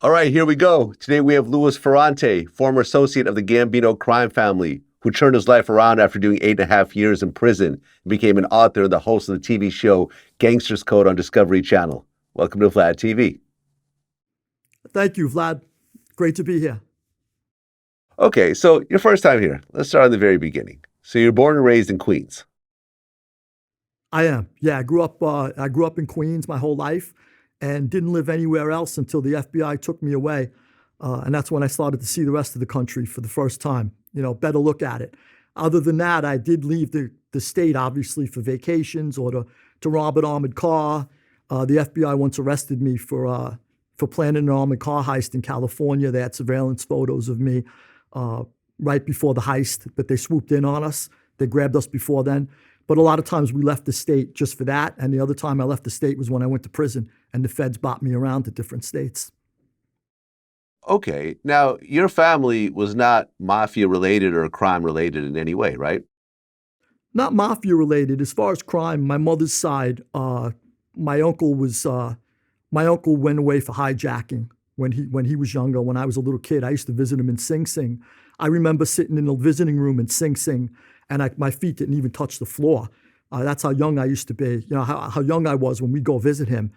All right, here we go. Today we have Louis Ferrante, former associate of the Gambino crime family, who turned his life around after doing 8.5 years in prison and became an author and the host of the TV show Gangster's Code on Discovery Channel. Welcome to Vlad TV. Thank you, Vlad. Great to be here. Okay, so your first time here. Let's start at the very beginning. So you're born and raised in Queens. I am. Yeah, I grew up in Queens my whole life and didn't live anywhere else until the FBI took me away. And that's when I started to see the rest of the country for the first time, better look at it. Other than that, I did leave the state, obviously, for vacations or to rob an armored car. The FBI once arrested me for planning an armored car heist in California. They had surveillance photos of me right before the heist, but they swooped in on us. They grabbed us before then. But a lot of times we left the state just for that. And the other time I left the state was when I went to prison and the feds bought me around to different states. Okay, now your family was not mafia related or crime related in any way, right? Not mafia related. As far as crime, my mother's side, my uncle went away for hijacking when he was younger. When I was a little kid, I used to visit him in Sing Sing. I remember sitting in the visiting room in Sing Sing, and my feet didn't even touch the floor. That's how young I used to be. How young I was when we'd go visit him.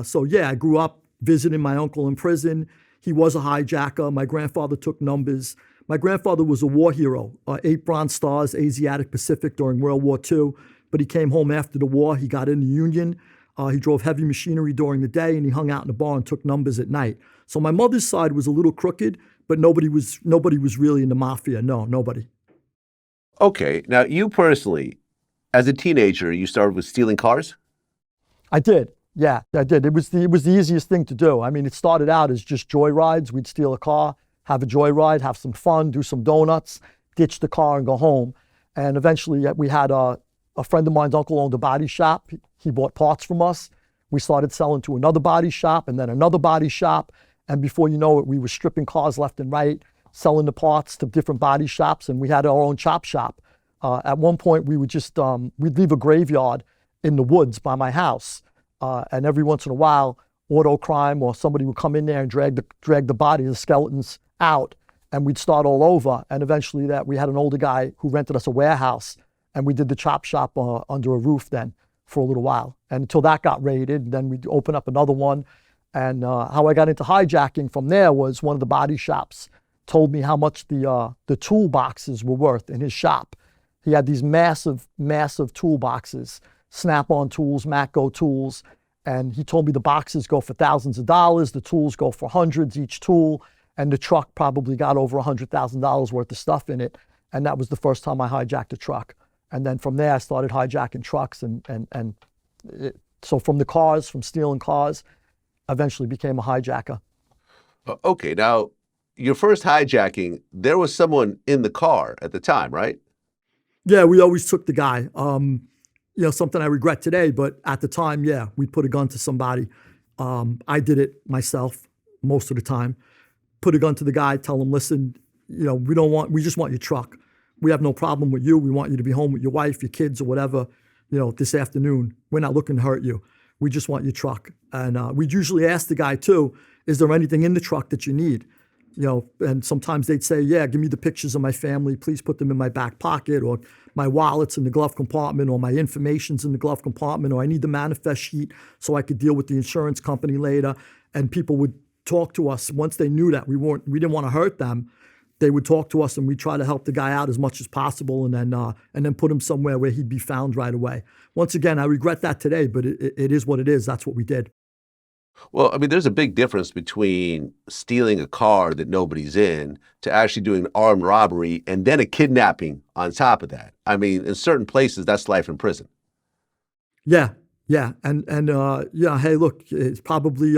So yeah, I grew up visiting my uncle in prison. He was a hijacker. My grandfather took numbers. My grandfather was a war hero, 8 Bronze Stars, Asiatic Pacific during World War II. But he came home after the war. He got in the Union. He drove heavy machinery during the day, and he hung out in the bar and took numbers at night. So my mother's side was a little crooked, but nobody was really in the mafia. No, nobody. Okay, now you personally, as a teenager, you started with stealing cars? I did. Yeah, I did. It was the easiest thing to do. I mean, it started out as just joyrides. We'd steal a car, have a joyride, have some fun, do some donuts, ditch the car and go home. And eventually we had a friend of mine's uncle owned a body shop. He bought parts from us. We started selling to another body shop and then another body shop. And before you know it, we were stripping cars left and right, selling the parts to different body shops, and we had our own chop shop. At one point, we would just, we'd leave a graveyard in the woods by my house. And every once in a while, auto crime or somebody would come in there and drag the body, the skeletons out, and we'd start all over. And eventually we had an older guy who rented us a warehouse, and we did the chop shop under a roof then for a little while. And until that got raided, then we'd open up another one. And how I got into hijacking from there was one of the body shops told me how much the toolboxes were worth in his shop. He had these massive toolboxes, Snap-on tools, Matco tools, and he told me the boxes go for thousands of dollars, the tools go for hundreds each tool, and the truck probably got over $100,000 worth of stuff in it. And that was the first time I hijacked a truck. And then from there, I started hijacking trucks, so from the cars, from stealing cars, eventually became a hijacker. Okay, now your first hijacking, there was someone in the car at the time, right? Yeah, we always took the guy. Something I regret today, but at the time, yeah, we'd put a gun to somebody. I did it myself most of the time. Put a gun to the guy, tell him, listen, we just want your truck. We have no problem with you. We want you to be home with your wife, your kids, or whatever, this afternoon. We're not looking to hurt you. We just want your truck. And we'd usually ask the guy too, is there anything in the truck that you need? And sometimes they'd say, yeah, give me the pictures of my family. Please put them in my back pocket, or my wallet's in the glove compartment, or my information's in the glove compartment, or I need the manifest sheet so I could deal with the insurance company later. And people would talk to us once they knew that we didn't want to hurt them. They would talk to us, and we'd try to help the guy out as much as possible, and then put him somewhere where he'd be found right away. Once again, I regret that today, but it is what it is. That's what we did. Well, I mean, there's a big difference between stealing a car that nobody's in to actually doing an armed robbery and then a kidnapping on top of that. I mean, in certain places, that's life in prison. Yeah. And hey, look, it's probably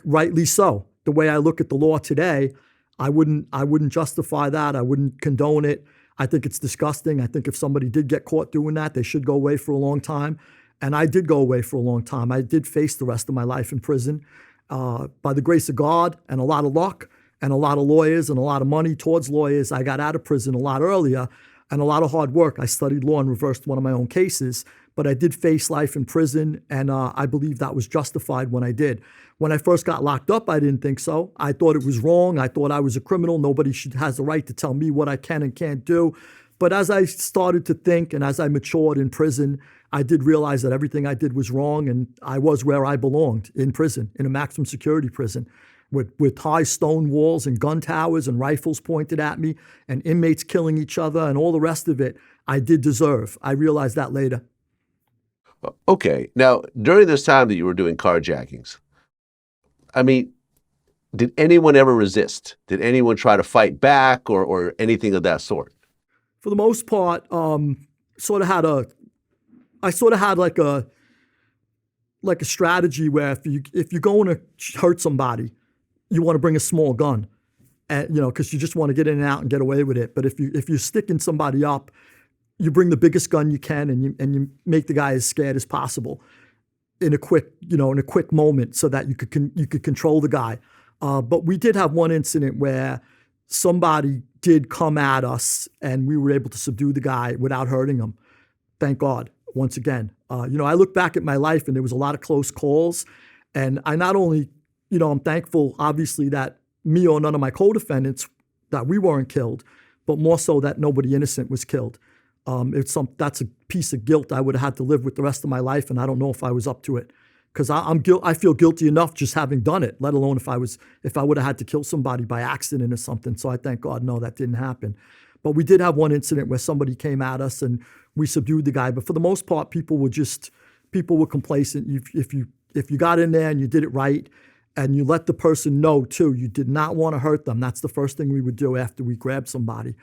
rightly so. The way I look at the law today, I wouldn't justify that. I wouldn't condone it. I think it's disgusting. I think if somebody did get caught doing that, they should go away for a long time. And I did go away for a long time. I did face the rest of my life in prison. By the grace of God and a lot of luck and a lot of lawyers and a lot of money towards lawyers, I got out of prison a lot earlier. and a lot of hard work. I studied law and reversed one of my own cases, but I did face life in prison, and I believe that was justified when I did. When I first got locked up, I didn't think so. I thought it was wrong. I thought I was a criminal. Nobody has the right to tell me what I can and can't do. But as I started to think and as I matured in prison, I did realize that everything I did was wrong, and I was where I belonged, in prison, in a maximum security prison, with high stone walls and gun towers and rifles pointed at me and inmates killing each other and all the rest of it. I did deserve. I realized that later. Okay. Now, during this time that you were doing carjackings, I mean, did anyone ever resist? Did anyone try to fight back or anything of that sort? For the most part, I sort of had like a strategy where if you're going to hurt somebody, you want to bring a small gun, and because you just want to get in and out and get away with it. But if you're sticking somebody up, you bring the biggest gun you can, and you make the guy as scared as possible in a quick moment, so that you could control the guy. But we did have one incident where somebody did come at us, and we were able to subdue the guy without hurting him. Thank God. Once again, I look back at my life, and there was a lot of close calls, and I not only, I'm thankful, obviously, that me or none of my co-defendants, that we weren't killed, but more so that nobody innocent was killed. That's a piece of guilt I would have had to live with the rest of my life, and I don't know if I was up to it, because I feel guilty enough just having done it, let alone if I would have had to kill somebody by accident or something. So I thank God, no, that didn't happen. But we did have one incident where somebody came at us and we subdued the guy. But for the most part, people were complacent. If you got in there and you did it right, and you let the person know too, you did not want to hurt them. That's the first thing we would do after we grabbed somebody.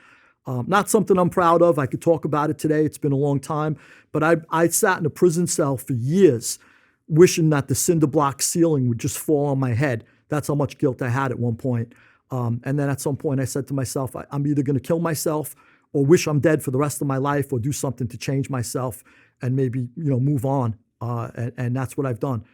Not something I'm proud of. I could talk about it today. It's been a long time. But I sat in a prison cell for years wishing that the cinder block ceiling would just fall on my head. That's how much guilt I had at one point. And then at some point I said to myself, I'm either going to kill myself or wish I'm dead for the rest of my life, or do something to change myself and maybe, move on. And that's what I've done.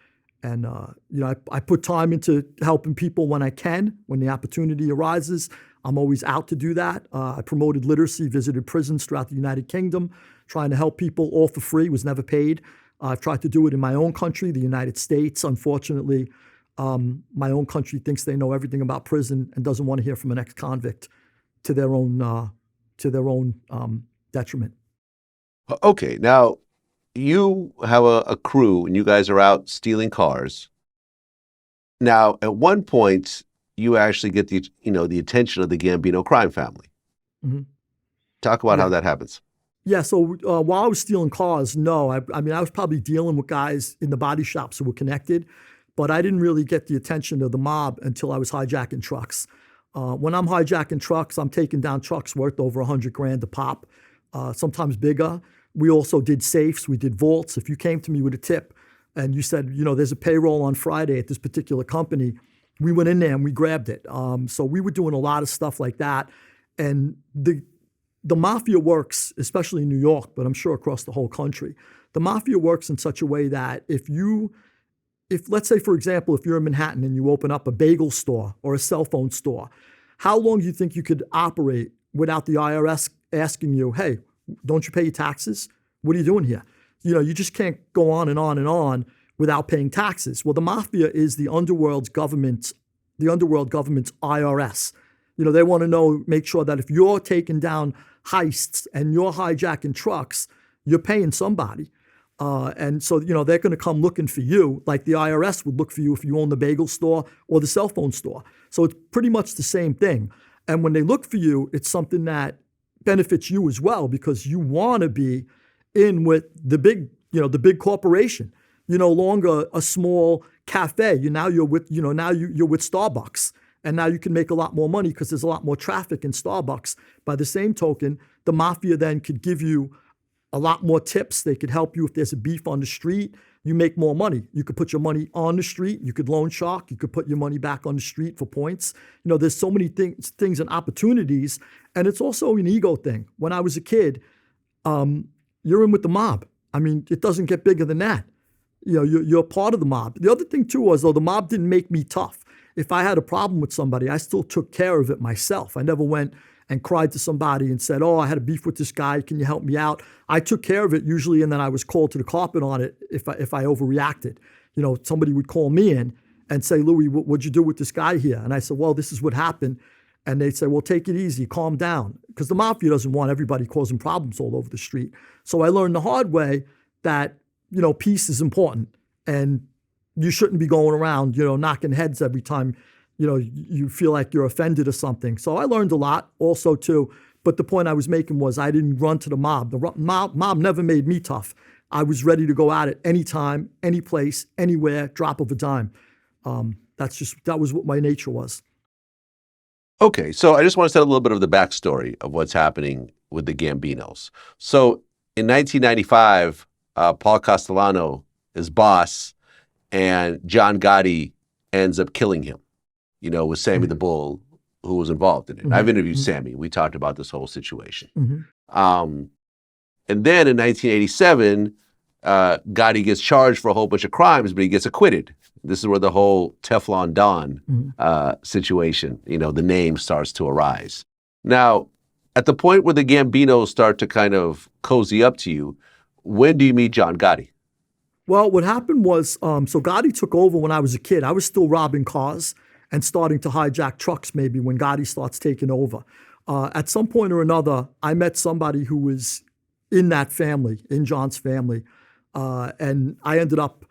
And, I put time into helping people when I can, when the opportunity arises. I'm always out to do that. I promoted literacy, visited prisons throughout the United Kingdom, trying to help people all for free, was never paid. I've tried to do it in my own country, the United States. Unfortunately, my own country thinks they know everything about prison and doesn't want to hear from an ex-convict, to their own detriment. Okay, now you have a crew and you guys are out stealing cars. Now, at one point, you actually get the attention of the Gambino crime family. Mm-hmm. Talk about how that happens. Yeah, so while I was stealing cars, no, I was probably dealing with guys in the body shops who were connected, but I didn't really get the attention of the mob until I was hijacking trucks. When I'm hijacking trucks, I'm taking down trucks worth over $100,000 a pop, sometimes bigger. We also did safes, we did vaults. If you came to me with a tip and you said, there's a payroll on Friday at this particular company, we went in there and we grabbed it. So we were doing a lot of stuff like that. And the Mafia works, especially in New York, but I'm sure across the whole country. The Mafia works in such a way that if let's say, for example, if you're in Manhattan and you open up a bagel store or a cell phone store, how long do you think you could operate without the IRS asking you, hey, don't you pay your taxes? What are you doing here? You just can't go on and on and on without paying taxes. Well, the Mafia is the underworld government's IRS. They want to make sure that if you're taking down heists and you're hijacking trucks, you're paying somebody. And so, they're going to come looking for you like the IRS would look for you if you own the bagel store or the cell phone store. So it's pretty much the same thing. And when they look for you, it's something that benefits you as well, because you want to be in with the big corporation. You're no longer a small cafe. You're with Starbucks. And now you can make a lot more money because there's a lot more traffic in Starbucks. By the same token, the Mafia then could give you a lot more tips. They could help you if there's a beef on the street. You make more money. You could put your money on the street. You could loan shark. You could put your money back on the street for points. There's so many things and opportunities. And it's also an ego thing. When I was a kid, you're in with the mob. I mean, it doesn't get bigger than that. You're part of the mob. The other thing too was, though, the mob didn't make me tough. If I had a problem with somebody, I still took care of it myself. I never went and cried to somebody and said, oh, I had a beef with this guy. Can you help me out? I took care of it usually, and then I was called to the carpet on it if I overreacted. You know, somebody would call me in and say, Louis, what'd you do with this guy here? And I said, well, this is what happened. And they'd say, well, take it easy, calm down. Because the mafia doesn't want everybody causing problems all over the street. So I learned the hard way that, you know, peace is important. And you shouldn't be going around, you know, knocking heads every time, you know, you feel like you're offended or something. So I learned a lot also too. But the point I was making was I didn't run to the mob. The mob never made me tough. I was ready to go at it anytime, any place, anywhere, drop of a dime. That was what my nature was. Okay, so I just want to set a little bit of the backstory of what's happening with the Gambinos. So in 1995, Paul Castellano is boss, and John Gotti ends up killing him, you know, with Sammy the Bull, who was involved in it. I've interviewed Sammy. We talked about this whole situation. And then in 1987, Gotti gets charged for a whole bunch of crimes, but he gets acquitted. This is where the whole Teflon Don situation, you know, the name starts to arise. Now, at the point where the Gambinos start to kind of cozy up to you, when do you meet John Gotti? Well, what happened was, so Gotti took over when I was a kid. I was still robbing cars and starting to hijack trucks maybe when Gotti starts taking over. At some point or another, I met somebody who was in that family, in John's family, and I ended up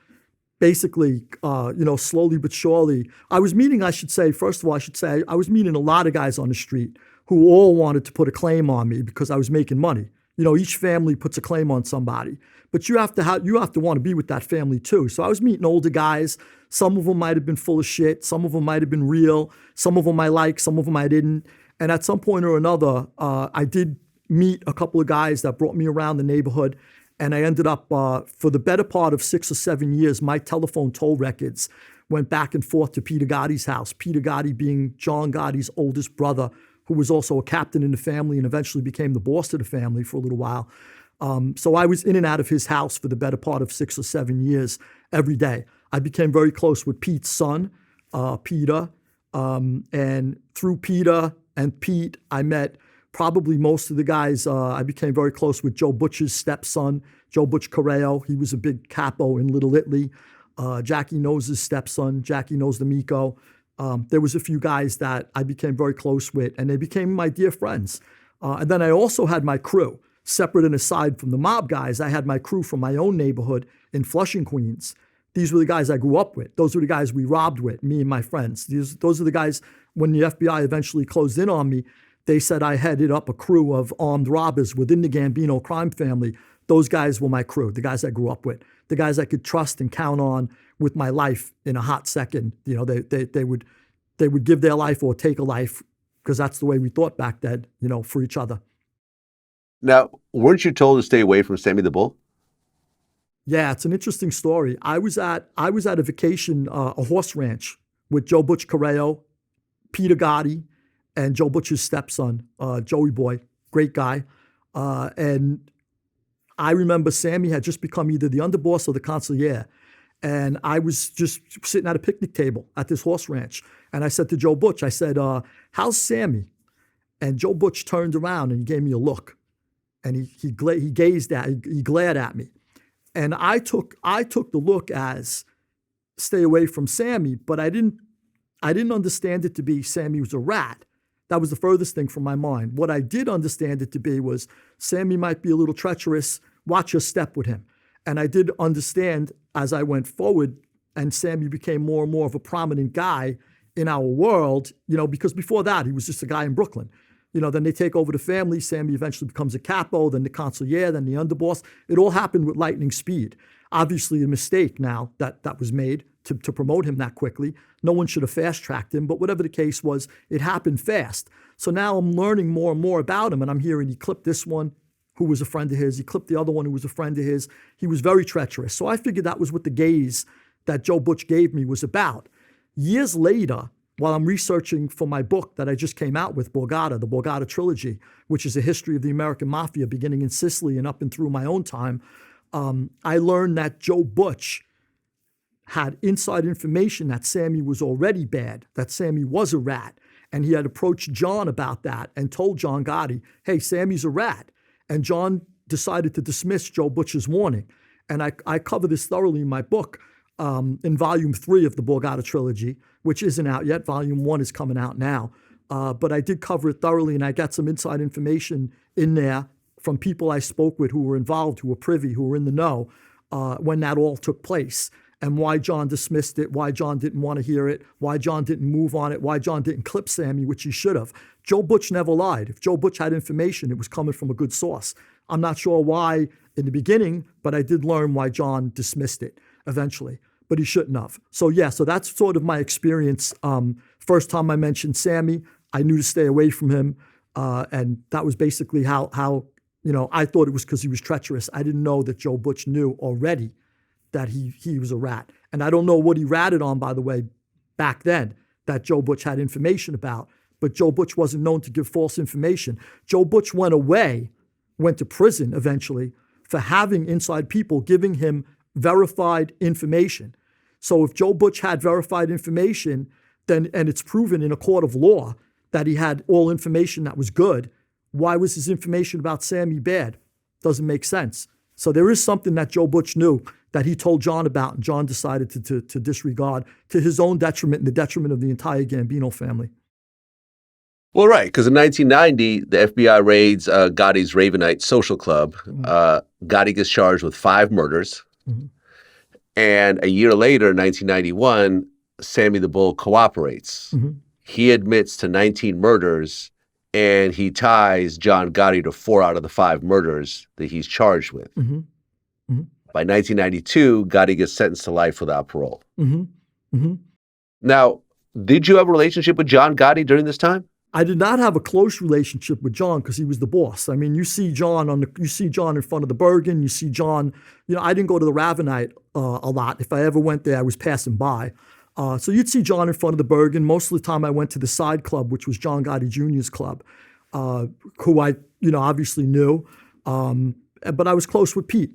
basically, you know, slowly but surely. I was meeting, first of all, I was meeting a lot of guys on the street who all wanted to put a claim on me because I was making money. You know, each family puts a claim on somebody, but you have to want to be with that family too. So I was meeting older guys. Some of them might have been full of shit. Some of them might have been real. Some of them I liked. Some of them I didn't. And at some point or another, I did meet a couple of guys that brought me around the neighborhood. And I ended up, for the better part of 6 or 7 years, my telephone toll records went back and forth to Peter Gotti's house. Peter Gotti being John Gotti's oldest brother, who was also a captain in the family and eventually became the boss of the family for a little while. So I was in and out of his house for the better part of 6 or 7 years every day. I became very close with Pete's son, Peter. And through Peter and Pete, I met probably most of the guys. I became very close with Joe Butch's stepson, Joe Butch Correo. He was a big capo in Little Italy. Jackie knows his stepson. Jackie knows the Miko. There was a few guys that I became very close with, and they became my dear friends. And then I also had my crew, separate and aside from the mob guys. I had my crew from my own neighborhood in Flushing, Queens. These were the guys I grew up with. Those were the guys we robbed with, me and my friends. Those are the guys, when the FBI eventually closed in on me, they said I headed up a crew of armed robbers within the Gambino crime family. Those guys were my crew, the guys I grew up with, the guys I could trust and count on with my life in a hot second. You know, they would give their life or take a life, because that's the way we thought back then, you know, for each other. Now, weren't you told to stay away from Sammy the Bull? Yeah, it's an interesting story. I was at a vacation, a horse ranch with Joe Butch Correo, Peter Gotti, and Joe Butch's stepson, Joey Boy, great guy. And I remember Sammy had just become either the underboss or the consigliere. And I was just sitting at a picnic table at this horse ranch. And I said to Joe Butch, I said, how's Sammy? And Joe Butch turned around and he gave me a look. And he glared at me. And I took the look as stay away from Sammy, but I didn't understand it to be Sammy was a rat. That was the furthest thing from my mind. What I did understand it to be was Sammy might be a little treacherous. Watch your step with him. And I did understand as I went forward and Sammy became more and more of a prominent guy in our world, you know, because before that, he was just a guy in Brooklyn. You know, then they take over the family. Sammy eventually becomes a capo, then the consigliere, then the underboss. It all happened with lightning speed. Obviously a mistake now that was made to promote him that quickly. No one should have fast-tracked him, but whatever the case was, it happened fast. So now I'm learning more and more about him, and I'm hearing he clipped this one, who was a friend of his. He clipped the other one who was a friend of his. He was very treacherous. So I figured that was what the gaze that Joe Butch gave me was about. Years later, while I'm researching for my book that I just came out with, Borgata, the Borgata Trilogy, which is a history of the American Mafia beginning in Sicily and up and through my own time, I learned that Joe Butch had inside information that Sammy was already bad, that Sammy was a rat. And he had approached John about that and told John Gotti, hey, Sammy's a rat. And John decided to dismiss Joe Butch's warning. And I cover this thoroughly in my book, in volume 3 of the Borgata trilogy, which isn't out yet. Volume 1 is coming out now. But I did cover it thoroughly, and I got some inside information in there from people I spoke with who were involved, who were privy, who were in the know when that all took place, and why John dismissed it, why John didn't want to hear it, why John didn't move on it, why John didn't clip Sammy, which he should have. Joe Butch never lied. If Joe Butch had information, it was coming from a good source. I'm not sure why in the beginning, but I did learn why John dismissed it eventually, but he shouldn't have. So yeah, so that's sort of my experience. First time I mentioned Sammy, I knew to stay away from him, and that was basically how I thought it was because he was treacherous. I didn't know that Joe Butch knew already that he was a rat. And I don't know what he ratted on, by the way, back then, that Joe Butch had information about. But Joe Butch wasn't known to give false information. Joe Butch went to prison eventually for having inside people giving him verified information. So if Joe Butch had verified information, then, and it's proven in a court of law that he had all information that was good, why was his information about Sammy bad? Doesn't make sense. So there is something that Joe Butch knew that he told John about, and John decided to disregard to his own detriment and the detriment of the entire Gambino family. Well, right, because in 1990, the FBI raids Gotti's Ravenite social club. Gotti gets charged with 5 murders. And a year later, 1991, Sammy the Bull cooperates. He admits to 19 murders, and he ties John Gotti to 4 out of the 5 murders that he's charged with. By 1992, Gotti gets sentenced to life without parole. Now, did you have a relationship with John Gotti during this time? I did not have a close relationship with John because he was the boss. I mean, you see John in front of the Bergen. You see John. I didn't go to the Ravenite a lot. If I ever went there, I was passing by. So you'd see John in front of the Bergen. Most of the time, I went to the side club, which was John Gotti Jr.'s club, who I obviously knew. But I was close with Pete.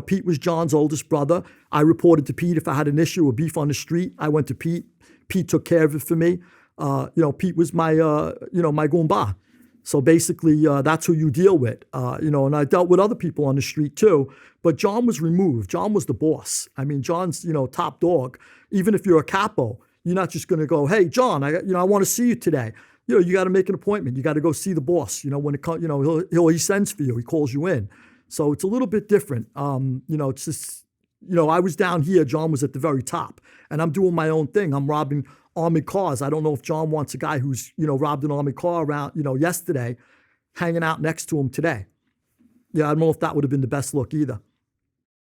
Pete was John's oldest brother. I reported to Pete if I had an issue or beef on the street. I went to Pete. Pete took care of it for me. Pete was my Goomba. So basically, that's who you deal with. And I dealt with other people on the street too. But John was removed. John was the boss. I mean, John's, top dog. Even if you're a capo, you're not just going to go, hey, John, I want to see you today. You got to make an appointment. You got to go see the boss. When it comes, he sends for you. He calls you in. So it's a little bit different. It's just, I was down here. John was at the very top. And I'm doing my own thing. I'm robbing armored cars. I don't know if John wants a guy who's, robbed an armored car around, yesterday, hanging out next to him today. Yeah, I don't know if that would have been the best look either.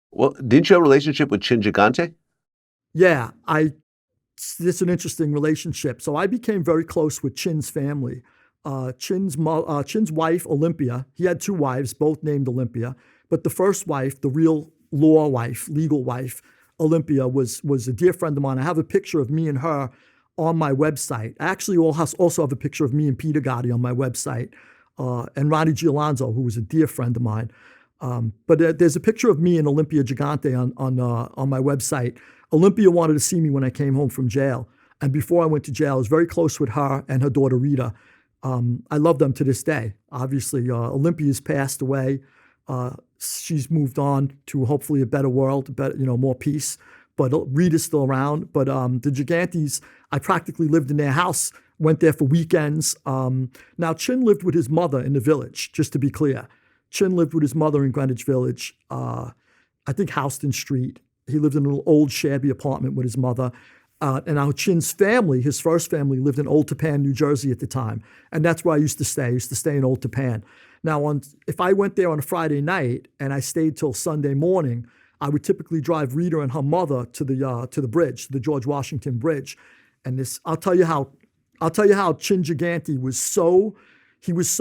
Well, didn't you have a relationship with Chin Gigante? Yeah, it's an interesting relationship. So I became very close with Chin's family. Chin's wife, Olympia, he had 2 wives, both named Olympia. But the first wife, the real legal wife, Olympia, was a dear friend of mine. I have a picture of me and her on my website. I actually also have a picture of me and Peter Gotti on my website, and Ronnie Gialonzo, who was a dear friend of mine. But there's a picture of me and Olympia Gigante on my website. Olympia wanted to see me when I came home from jail. And before I went to jail, I was very close with her and her daughter Rita. I love them to this day. Obviously, Olympia's passed away. She's moved on to hopefully a better world, more peace. But Rita's still around. But the Gigantes, I practically lived in their house, went there for weekends. Now, Chin lived with his mother in the village, just to be clear. Chin lived with his mother in Greenwich Village, I think Houston Street. He lived in an old shabby apartment with his mother. And now Chin's family, his first family, lived in Old Tappan, New Jersey at the time. And that's where I used to stay. I used to stay in Old Tappan. Now, if I went there on a Friday night and I stayed till Sunday morning, I would typically drive Rita and her mother to the bridge, to the George Washington Bridge. And I'll tell you how Chin Gigante was so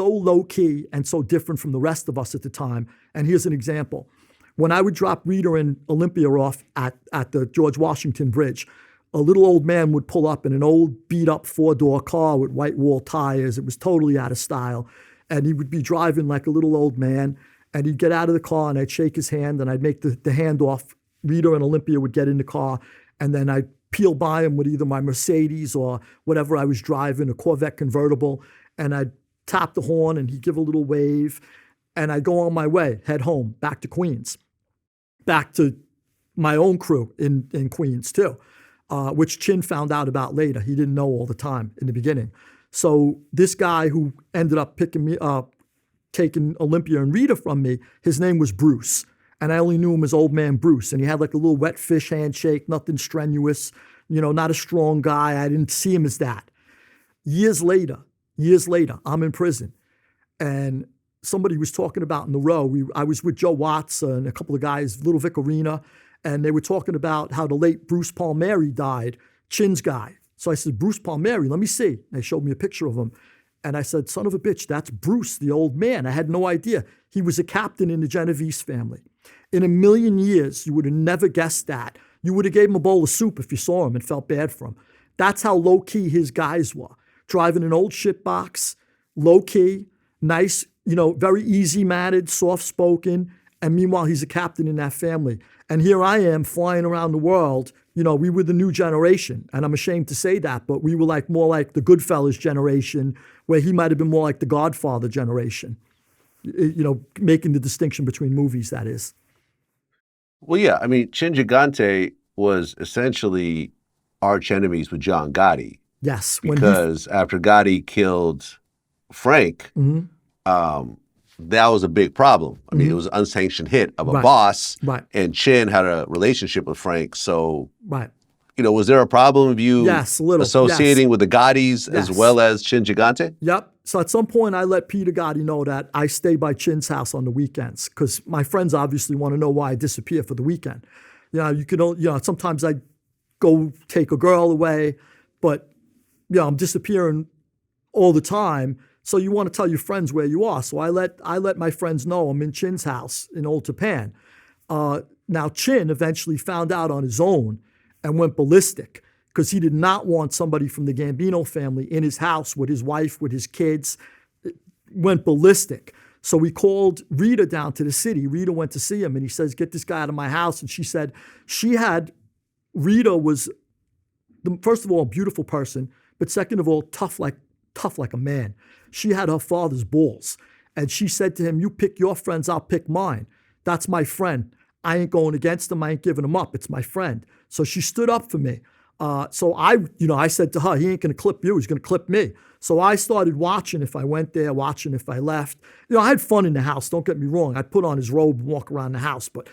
low key and so different from the rest of us at the time. And here's an example. When I would drop Rita and Olympia off at the George Washington Bridge, a little old man would pull up in an old beat-up 4-door car with white wall tires. It was totally out of style. And he would be driving like a little old man. And he'd get out of the car, and I'd shake his hand, and I'd make the handoff. Rita and Olympia would get in the car, and then I'd peel by him with either my Mercedes or whatever I was driving, a Corvette convertible, and I'd tap the horn and he'd give a little wave, and I'd go on my way, head home, back to Queens, back to my own crew in Queens too, which Chin found out about later. He didn't know all the time in the beginning. So this guy who ended up picking me up, taking Olympia and Rita from me, his name was Bruce. And I only knew him as Old Man Bruce. And he had like a little wet fish handshake, nothing strenuous, not a strong guy. I didn't see him as that. Years later, I'm in prison. And somebody was talking about in the row, I was with Joe Watts and a couple of guys, Little Vic Arena, and they were talking about how the late Bruce Palmieri died, Chin's guy. So I said, Bruce Palmieri, let me see. They showed me a picture of him. And I said, son of a bitch, that's Bruce, the old man. I had no idea. He was a captain in the Genovese family. In a million years, you would have never guessed that. You would have gave him a bowl of soup if you saw him and felt bad for him. That's how low-key his guys were. Driving an old shit box, low-key, nice, very easy-mannered, soft-spoken, and meanwhile, he's a captain in that family. And here I am flying around the world. We were the new generation, and I'm ashamed to say that, but we were more like the Goodfellas generation, where he might have been more like the Godfather generation, making the distinction between movies, that is. Well, yeah, I mean, Chin Gigante was essentially arch enemies with John Gotti. Yes. Because after Gotti killed Frank, that was a big problem. I mean, it was an unsanctioned hit of a boss, and Chin had a relationship with Frank. So, was there a problem of you associating with the Gottis as well as Chin Gigante? Yep. So at some point, I let Peter Gotti know that I stay by Chin's house on the weekends because my friends obviously want to know why I disappear for the weekend. Sometimes I go take a girl away, but I'm disappearing all the time. So you want to tell your friends where you are. So I let my friends know I'm in Chin's house in Old Japan. Now Chin eventually found out on his own and went ballistic because he did not want somebody from the Gambino family in his house with his wife, with his kids. It went ballistic. So we called Rita down to the city. Rita went to see him and he says, get this guy out of my house. And she said Rita was, first of all, a beautiful person, but second of all, tough like a man. She had her father's balls. And she said to him, you pick your friends, I'll pick mine. That's my friend. I ain't going against him. I ain't giving him up. It's my friend. So she stood up for me. So I said to her, he ain't going to clip you. He's going to clip me. So I started watching if I went there, watching if I left. I had fun in the house. Don't get me wrong. I'd put on his robe and walk around the house. But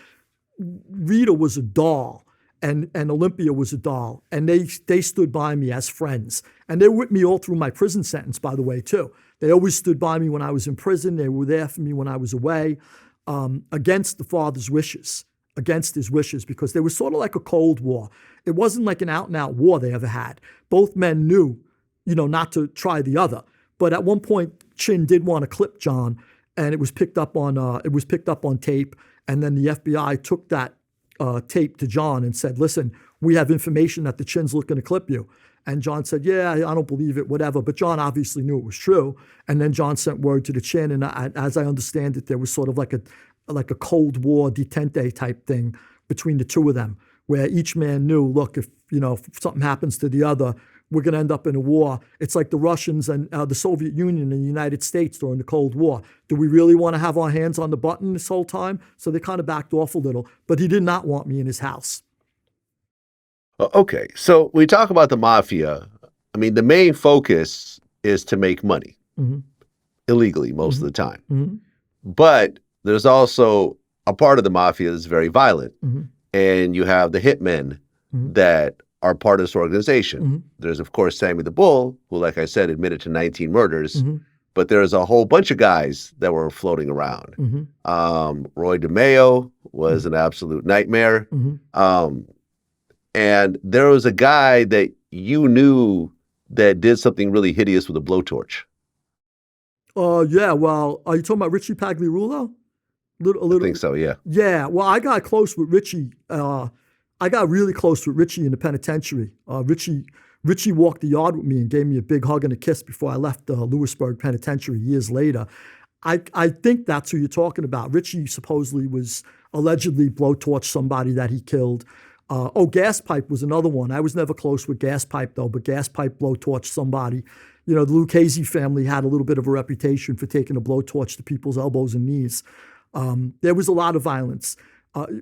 Rita was a doll. And Olympia was a doll. And they stood by me as friends. And they were with me all through my prison sentence, by the way, too. They always stood by me when I was in prison. They were there for me when I was away, against the father's wishes, against his wishes, because they were sort of like a Cold War. It wasn't like an out-and-out war they ever had. Both men knew, not to try the other. But at one point, Chin did want to clip John, and it was picked up on tape. And then the FBI took that tape to John and said, listen, we have information that the Chin's looking to clip you. And John said, yeah, I don't believe it, whatever. But John obviously knew it was true. And then John sent word to the Chin. And as I understand it, there was sort of like a Cold War detente type thing between the two of them, where each man knew, look, if something happens to the other, we're going to end up in a war. It's like the Russians and the Soviet Union and the United States during the Cold War. Do we really want to have our hands on the button this whole time? So they kind of backed off a little. But he did not want me in his house. Okay, so we talk about the mafia. I mean, the main focus is to make money illegally most of the time. But there's also a part of the mafia that's very violent. And you have the hitmen that are part of this organization. There's, of course, Sammy the Bull, who, like I said, admitted to 19 murders. But there's a whole bunch of guys that were floating around. Roy DeMeo was an absolute nightmare. And there was a guy that you knew that did something really hideous with a blowtorch. Yeah, well, are you talking about Richie Pagliarulo? I think so, yeah. Yeah, well, I got close with Richie. I got really close with Richie in the penitentiary. Richie walked the yard with me and gave me a big hug and a kiss before I left Lewisburg Penitentiary years later. I think that's who you're talking about. Richie supposedly was allegedly blowtorched somebody that he killed. Gas Pipe was another one. I was never close with Gas Pipe though, but Gas Pipe blowtorched somebody. The Lucchese family had a little bit of a reputation for taking a blowtorch to people's elbows and knees. There was a lot of violence.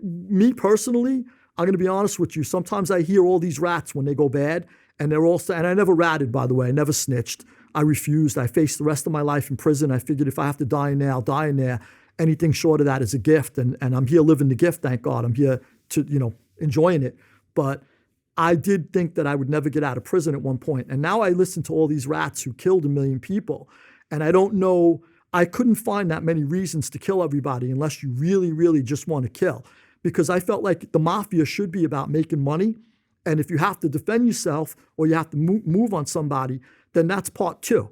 Me personally, I'm going to be honest with you. Sometimes I hear all these rats when they go bad, and they're all, and I never ratted, by the way. I never snitched. I refused. I faced the rest of my life in prison. I figured if I have to die in there, I'll die in there. Anything short of that is a gift, and I'm here living the gift, thank God. I'm here to, enjoying it. But I did think that I would never get out of prison at one point. And now I listen to all these rats who killed 1 million people, and I don't know, I couldn't find that many reasons to kill everybody unless you really, really just want to kill. Because I felt like the mafia should be about making money. And if you have to defend yourself or you have to move on somebody, then that's part two.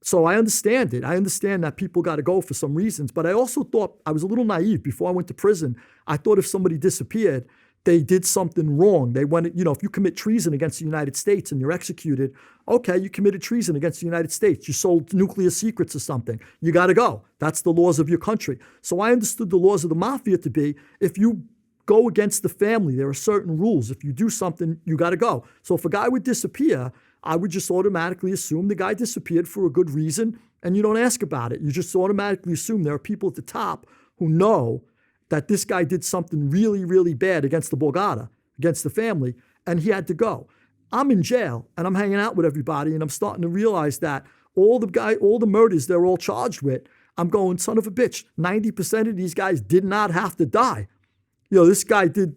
So I understand it. I understand that people got to go for some reasons. But I also thought, I was a little naive before I went to prison. I thought if somebody disappeared, they did something wrong. They went, if you commit treason against the United States and you're executed, okay, you committed treason against the United States. You sold nuclear secrets or something. You got to go. That's the laws of your country. So I understood the laws of the mafia to be, if you go against the family, there are certain rules. If you do something, you got to go. So if a guy would disappear, I would just automatically assume the guy disappeared for a good reason, and you don't ask about it. You just automatically assume there are people at the top who know that this guy did something really, really bad against the Borgata, against the family, and he had to go. I'm in jail, and I'm hanging out with everybody, and I'm starting to realize that all the murders they're all charged with, I'm going, son of a bitch, 90% of these guys did not have to die. This guy did,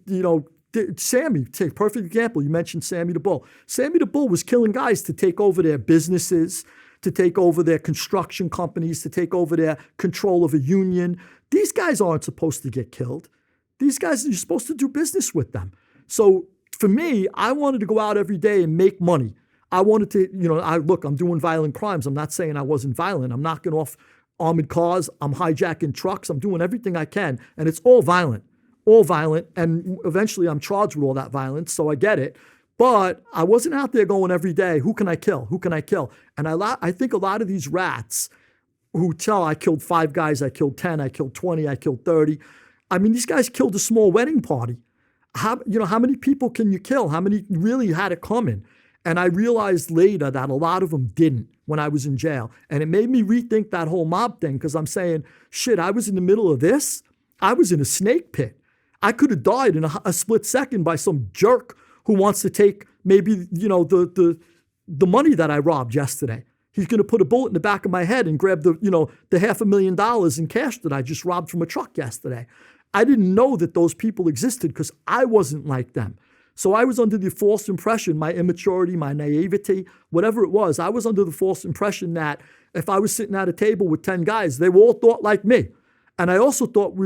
Sammy, take perfect example. You mentioned Sammy the Bull. Sammy the Bull was killing guys to take over their businesses, to take over their construction companies, to take over their control of a union. These guys aren't supposed to get killed. These guys, you're supposed to do business with them. So for me, I wanted to go out every day and make money. I wanted to, I'm doing violent crimes. I'm not saying I wasn't violent. I'm knocking off armored cars. I'm hijacking trucks. I'm doing everything I can. And it's all violent. And eventually I'm charged with all that violence, so I get it. But I wasn't out there going every day, who can I kill? Who can I kill? And I think a lot of these rats who tell I killed 5 guys, I killed 10, I killed 20, I killed 30. I mean, these guys killed a small wedding party. How many people can you kill? How many really had it coming? And I realized later that a lot of them didn't when I was in jail. And it made me rethink that whole mob thing, because I'm saying, shit, I was in the middle of this. I was in a snake pit. I could have died in a split second by some jerk who wants to take maybe, the money that I robbed yesterday. He's going to put a bullet in the back of my head and grab the $500,000 in cash that I just robbed from a truck yesterday. I didn't know that those people existed because I wasn't like them. So I was under the false impression, my immaturity, my naivety, whatever it was, I was under the false impression that if I was sitting at a table with 10 guys, they all thought like me. And I also thought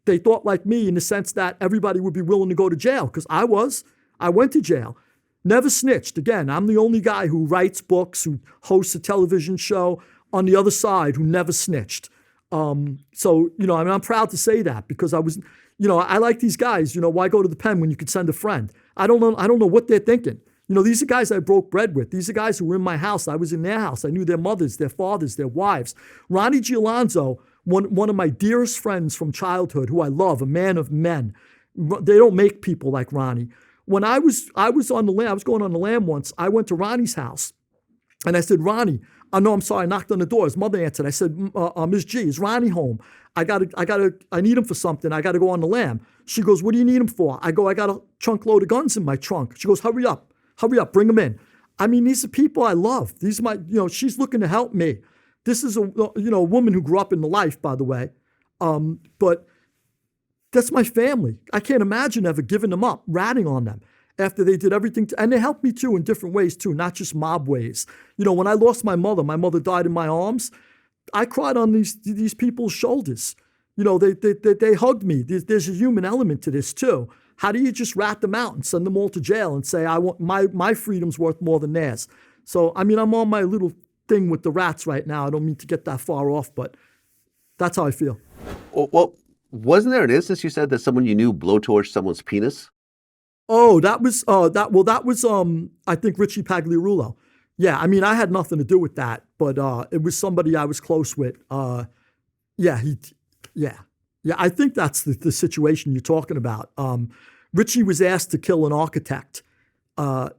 they thought like me in the sense that everybody would be willing to go to jail, because I went to jail. Never snitched. Again, I'm the only guy who writes books, who hosts a television show on the other side, who never snitched. So, I'm proud to say that, because I was, I like these guys, why go to the pen when you could send a friend? I don't know what they're thinking. These are guys I broke bread with. These are guys who were in my house. I was in their house. I knew their mothers, their fathers, their wives. Ronnie Gialonzo, one of my dearest friends from childhood, who I love, a man of men. They don't make people like Ronnie. When I was on the lam, I was going on the lam once. I went to Ronnie's house, and I said, Ronnie, I'm sorry. I knocked on the door. His mother answered. I said, Ms. G, is Ronnie home? I need him for something. I got to go on the lam. She goes, what do you need him for? I go, I got a chunk load of guns in my trunk. She goes, hurry up, bring him in. I mean, these are people I love. These are my, she's looking to help me. This is a woman who grew up in the life, by the way. But that's my family. I can't imagine ever giving them up, ratting on them after they did everything. And they helped me too in different ways too, not just mob ways. When I lost my mother died in my arms. I cried on these people's shoulders. They hugged me. There's a human element to this too. How do you just rat them out and send them all to jail and say, I want my freedom's worth more than theirs? So, I'm on my little thing with the rats right now. I don't mean to get that far off, but that's how I feel. Well, wasn't there an instance you said that someone you knew blowtorched someone's penis? Oh, that was I think Richie Pagliarulo. Yeah, I had nothing to do with that, but it was somebody I was close with. Yeah, I think that's the situation you're talking about. Richie was asked to kill an architect,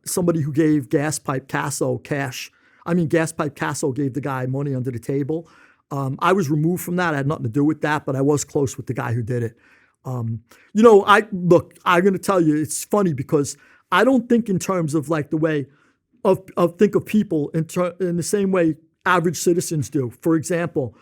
somebody who gave Gaspipe Casso gave the guy money under the table. I was removed from that. I had nothing to do with that, but I was close with the guy who did it. I'm going to tell you, it's funny because I don't think in terms of like the way of think of people in the same way average citizens do. For example,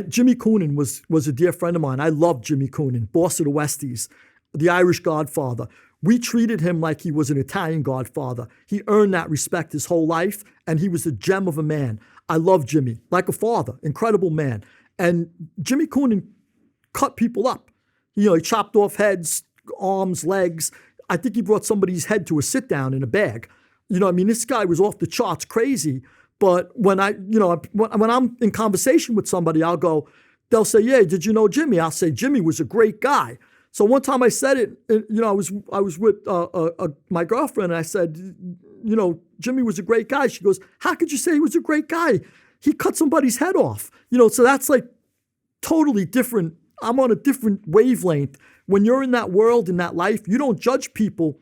Jimmy Coonan was a dear friend of mine. I loved Jimmy Coonan, boss of the Westies, the Irish Godfather. We treated him like he was an Italian Godfather. He earned that respect his whole life, and he was a gem of a man. I love Jimmy, like a father, incredible man. And Jimmy Coonan cut people up. He chopped off heads, arms, legs. I think he brought somebody's head to a sit down in a bag. This guy was off the charts crazy. But when when I'm in conversation with somebody, they'll say, "Yeah, did you know Jimmy?" I'll say, "Jimmy was a great guy." So one time I said it, I was with my girlfriend, and I said, Jimmy was a great guy. She goes, "How could you say he was a great guy? He cut somebody's head off." So that's like totally different. I'm on a different wavelength. When you're in that world, in that life, you don't judge people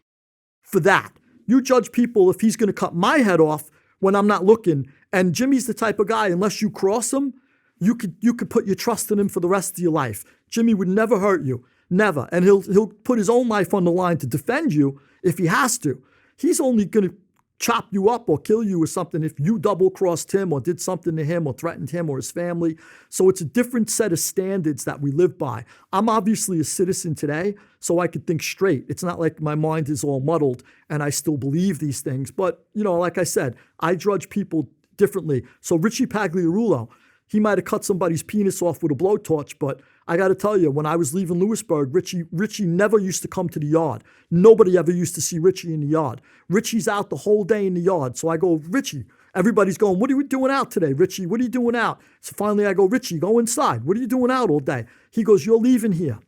for that. You judge people if he's going to cut my head off when I'm not looking. And Jimmy's the type of guy, unless you cross him, you could put your trust in him for the rest of your life. Jimmy would never hurt you. Never. And he'll put his own life on the line to defend you if he has to. He's only going to chop you up or kill you or something if you double-crossed him or did something to him or threatened him or his family. So it's a different set of standards that we live by. I'm obviously a citizen today, so I could think straight. It's not like my mind is all muddled and I still believe these things. But, like I said, I judge people differently. So Richie Pagliarulo, he might have cut somebody's penis off with a blowtorch, but I got to tell you, when I was leaving Lewisburg, Richie never used to come to the yard. Nobody ever used to see Richie in the yard. Richie's out the whole day in the yard. So I go, "Richie," everybody's going, "What are you doing out today, Richie? What are you doing out?" So finally I go, "Richie, go inside. What are you doing out all day?" He goes, "You're leaving here.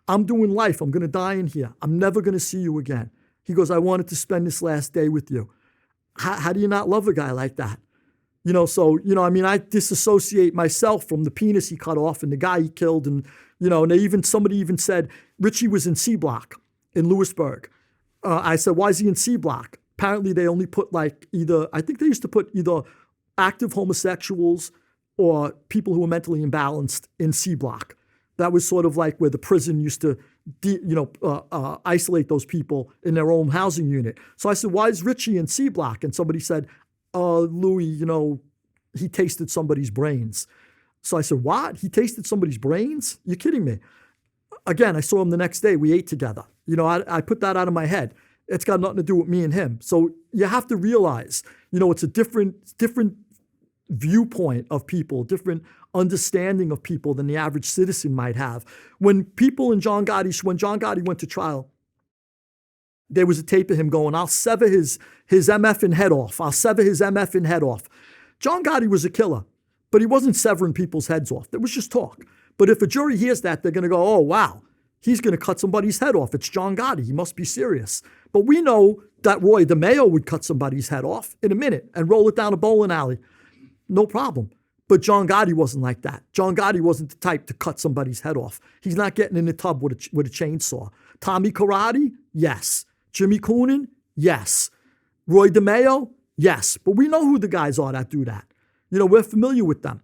I'm doing life. I'm going to die in here. I'm never going to see you again." He goes, "I wanted to spend this last day with you." How do you not love a guy like that? I disassociate myself from the penis he cut off and the guy he killed. And, somebody even said Richie was in C block in Lewisburg. I said, "Why is he in C block?" Apparently they only put I think they used to put either active homosexuals or people who were mentally imbalanced in C block. That was sort of like where the prison used to, isolate those people in their own housing unit. So I said, "Why is Richie in C block?" And somebody said, "Louis, he tasted somebody's brains." So I said, "What? He tasted somebody's brains? You're kidding me." Again, I saw him the next day. We ate together. I put that out of my head. It's got nothing to do with me and him. So you have to realize, it's a different viewpoint of people, different understanding of people than the average citizen might have. When John Gotti went to trial, there was a tape of him going, "I'll sever his MFing head off. I'll sever his MFing head off." John Gotti was a killer, but he wasn't severing people's heads off. It was just talk. But if a jury hears that, they're going to go, "Oh, wow, he's going to cut somebody's head off. It's John Gotti. He must be serious." But we know that Roy DeMeo would cut somebody's head off in a minute and roll it down a bowling alley. No problem. But John Gotti wasn't like that. John Gotti wasn't the type to cut somebody's head off. He's not getting in the tub with a chainsaw. Tommy Karate? Yes. Jimmy Coonan? Yes. Roy DeMeo? Yes. But we know who the guys are that do that. We're familiar with them.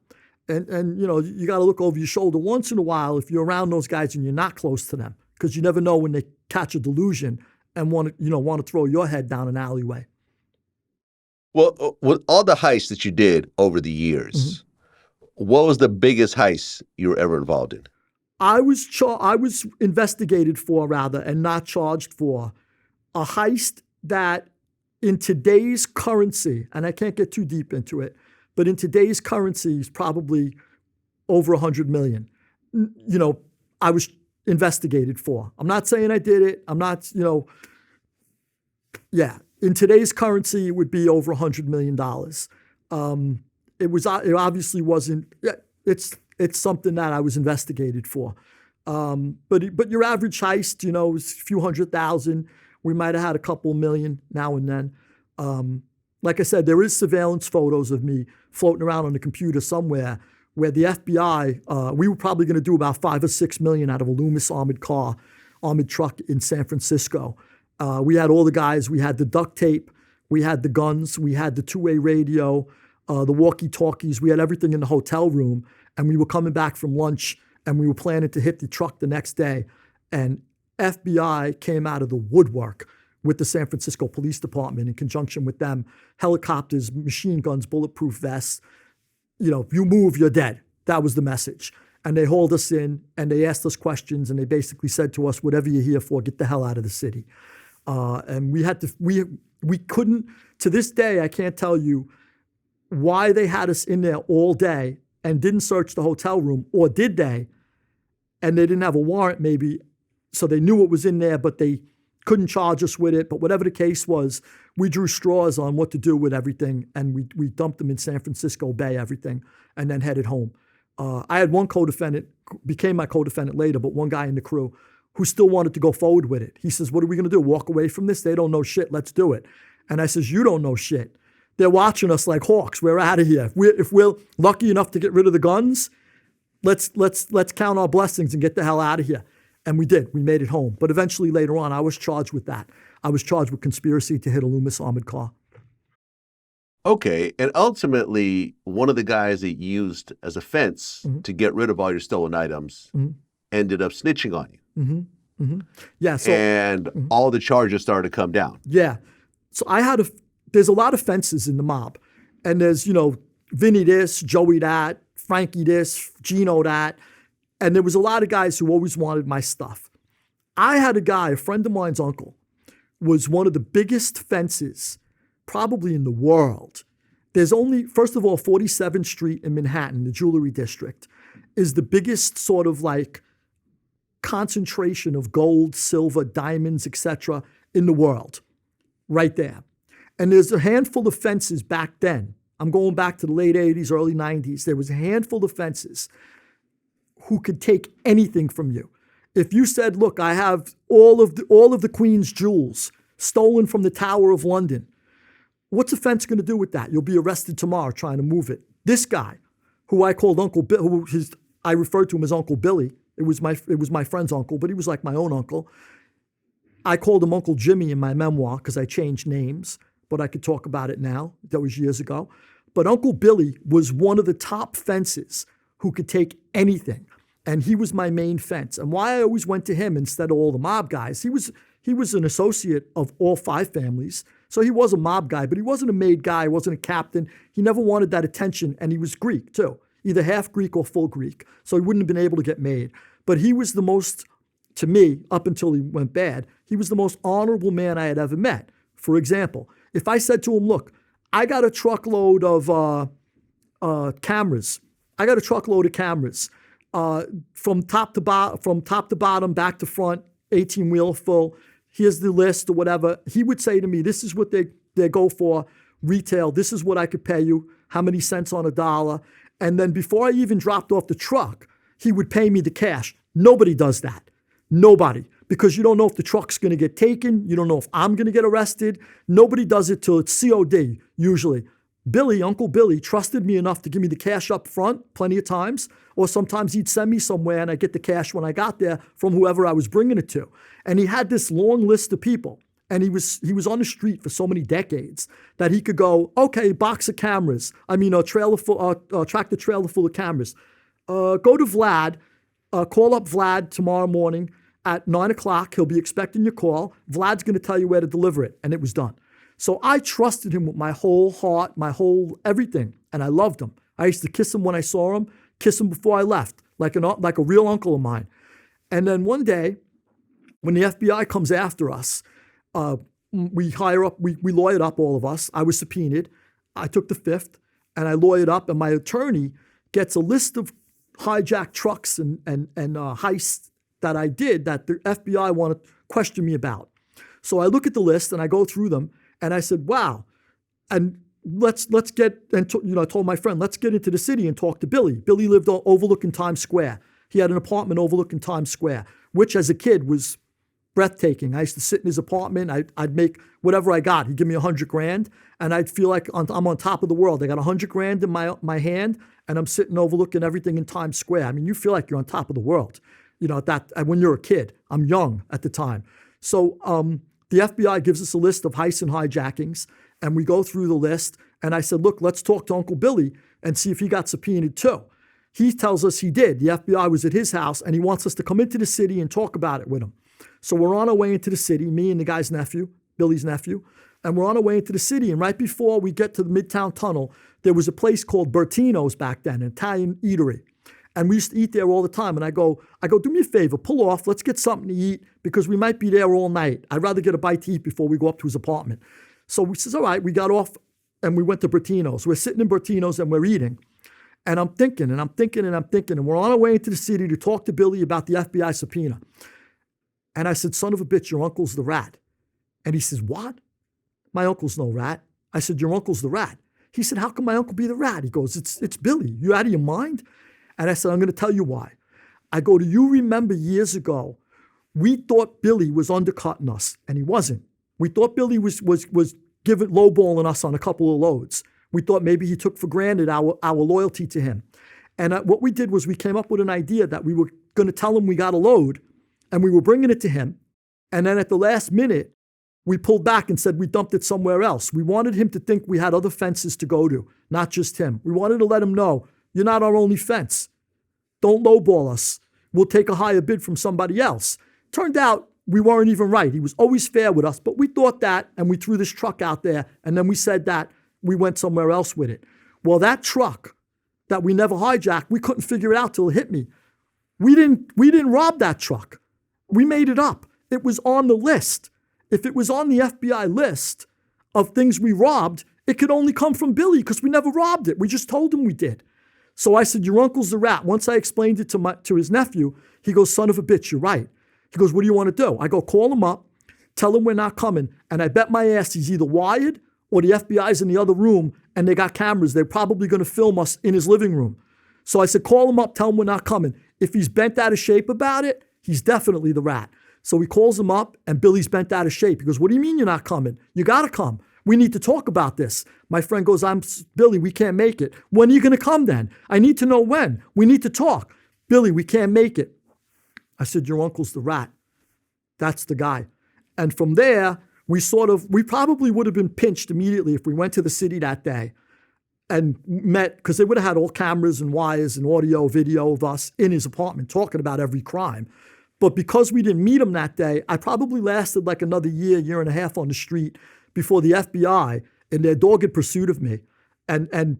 And you got to look over your shoulder once in a while if you're around those guys and you're not close to them, because you never know when they catch a delusion and want to throw your head down an alleyway. Well, with all the heists that you did over the years, what was the biggest heist you were ever involved in? I was investigated for, rather, and not charged for, a heist that in today's currency, and I can't get too deep into it, but in today's currency is probably over 100 million. I was investigated for. I'm not saying I did it. I'm not, in today's currency, it would be over $100 million. It obviously wasn't, it's something that I was investigated for. But your average heist, is a few 100,000. We might have had a couple million now and then. Like I said, there is surveillance photos of me floating around on the computer somewhere where the FBI, we were probably going to do about 5 or 6 million out of a Loomis armored car armored truck in San Francisco. We had all the guys. We had the duct tape. We had the guns. We had the two-way radio, the walkie-talkies. We had everything in the hotel room. And we were coming back from lunch, and we were planning to hit the truck the next day. And FBI came out of the woodwork with the San Francisco Police Department in conjunction with them. Helicopters, machine guns, bulletproof vests. You know, if you move, you're dead. That was the message. And they hauled us in, and they asked us questions, and they basically said to us, whatever you're here for, get the hell out of the city. And we had to, we couldn't, to this day, I can't tell you why they had us in there all day and didn't search the hotel room, or did they? And they didn't have a warrant maybe, so they knew what was in there, but they couldn't charge us with it. But whatever the case was, we drew straws on what to do with everything, and we dumped them in San Francisco Bay, everything, and then headed home. I had one co-defendant, became my co-defendant later, but one guy in the crew who still wanted to go forward with it. He says, what are we going to do? Walk away from this? They don't know shit. Let's do it. And I says, you don't know shit. They're watching us like hawks. We're out of here. If we're lucky enough to get rid of the guns, let's count our blessings and get the hell out of here. And we did. We made it home. But eventually later on, I was charged with that. I was charged with conspiracy to hit a Loomis armored car. Okay. And ultimately, one of the guys that you used as a fence to get rid of all your stolen items ended up snitching on you. Yeah. So, and all the charges started to come down. Yeah. So there's a lot of fences in the mob. And there's, you know, Vinny this, Joey that, Frankie this, Gino that. And there was a lot of guys who always wanted my stuff. I had a guy, a friend of mine's uncle, was one of the biggest fences probably in the world. There's only, first of all, 47th Street in Manhattan, the jewelry district, is the biggest sort of like concentration of gold, silver, diamonds, etc. in the world, right there. And there's a handful of fences back then. I'm going back to the late 80s, early 90s. There was a handful of fences who could take anything from you. If you said, look, I have all of the Queen's jewels stolen from the Tower of London, what's a fence going to do with that? You'll be arrested tomorrow trying to move it. This guy, who I called Uncle Bill, I referred to him as Uncle Billy. It was my friend's uncle, but he was like my own uncle. I called him Uncle Jimmy in my memoir because I changed names, but I could talk about it now. That was years ago. But Uncle Billy was one of the top fences who could take anything. And he was my main fence. And why I always went to him instead of all the mob guys, he was an associate of all 5 families. So he was a mob guy, but he wasn't a made guy, he wasn't a captain. He never wanted that attention, and he was Greek too, either half Greek or full Greek. So he wouldn't have been able to get made. But he was the most, to me, up until he went bad, he was the most honorable man I had ever met. For example, if I said to him, look, I got a truckload of cameras. I got a truckload of cameras from top to bottom, back to front, 18-wheel full. Here's the list or whatever. He would say to me, this is what they go for retail. This is what I could pay you. How many cents on a dollar? And then before I even dropped off the truck, he would pay me the cash. Nobody does that. Nobody. Because you don't know if the truck's going to get taken. You don't know if I'm going to get arrested. Nobody does it till it's COD, usually. Billy, Uncle Billy, trusted me enough to give me the cash up front plenty of times, or sometimes he'd send me somewhere and I'd get the cash when I got there from whoever I was bringing it to. And he had this long list of people, and he was on the street for so many decades that he could go, okay, box of cameras. I mean, a tractor trailer full of cameras. Go to Vlad, call up Vlad tomorrow morning at 9 o'clock. He'll be expecting your call. Vlad's going to tell you where to deliver it. And it was done. So I trusted him with my whole heart, my whole everything, and I loved him. I used to kiss him when I saw him, kiss him before I left, like a real uncle of mine. And then one day, when the FBI comes after us, we lawyered up, all of us. I was subpoenaed. I took the fifth, and I lawyered up, and my attorney gets a list of hijacked trucks and heists that I did that the FBI want to question me about. So I look at the list, and I go through them, and I said, wow, and let's get, and I told my friend, let's get into the city and talk to Billy. Billy lived overlooking Times Square. He had an apartment overlooking Times Square, which as a kid was breathtaking. I used to sit in his apartment. I'd make whatever I got. He'd give me $100,000, and I'd feel like I'm on top of the world. I got $100,000 in my hand, and I'm sitting overlooking everything in Times Square. I mean, you feel like you're on top of the world. when you're a kid. I'm young at the time. So the FBI gives us a list of heists and hijackings, and we go through the list. And I said, look, let's talk to Uncle Billy and see if he got subpoenaed too. He tells us he did. The FBI was at his house, and he wants us to come into the city and talk about it with him. So we're on our way into the city, me and the guy's nephew, Billy's nephew, and we're on our way into the city. And right before we get to the Midtown Tunnel, there was a place called Bertino's back then, an Italian eatery. And we used to eat there all the time. And I go, do me a favor, pull off, let's get something to eat because we might be there all night. I'd rather get a bite to eat before we go up to his apartment. So we says, all right, we got off and we went to Bertino's. We're sitting in Bertino's and we're eating. And I'm thinking, and we're on our way into the city to talk to Billy about the FBI subpoena. And I said, son of a bitch, your uncle's the rat. And he says, what? My uncle's no rat. I said, your uncle's the rat. He said, how can my uncle be the rat? He goes, it's Billy. You out of your mind? And I said, I'm going to tell you why. I go, do you remember years ago, we thought Billy was undercutting us, and he wasn't. We thought Billy was giving lowballing us on a couple of loads. We thought maybe he took for granted our loyalty to him. And what we did was we came up with an idea that we were going to tell him we got a load, and we were bringing it to him. And then at the last minute, we pulled back and said we dumped it somewhere else. We wanted him to think we had other fences to go to, not just him. We wanted to let him know, you're not our only fence. Don't lowball us. We'll take a higher bid from somebody else. Turned out we weren't even right. He was always fair with us, but we thought that, and we threw this truck out there, and then we said that we went somewhere else with it. Well, that truck that we never hijacked, we couldn't figure it out till it hit me. We didn't rob that truck. We made it up. It was on the list. If it was on the FBI list of things we robbed, it could only come from Billy because we never robbed it. We just told him we did. So I said, your uncle's the rat. Once I explained it to his nephew, he goes, son of a bitch, you're right. He goes, what do you want to do? I go, call him up, tell him we're not coming. And I bet my ass he's either wired or the FBI's in the other room and they got cameras. They're probably going to film us in his living room. So I said, call him up, tell him we're not coming. If he's bent out of shape about it, he's definitely the rat. So he calls him up and Billy's bent out of shape. He goes, what do you mean you're not coming? You got to come. We need to talk about this. My friend goes, Billy, we can't make it. When are you going to come then? I need to know when. We need to talk. Billy, we can't make it. I said, your uncle's the rat. That's the guy. And from there, we probably would have been pinched immediately if we went to the city that day and met, because they would have had all cameras and wires and audio, video of us in his apartment talking about every crime. But because we didn't meet him that day, I probably lasted like another year and a half on the street before the FBI, in their dogged pursuit of me, and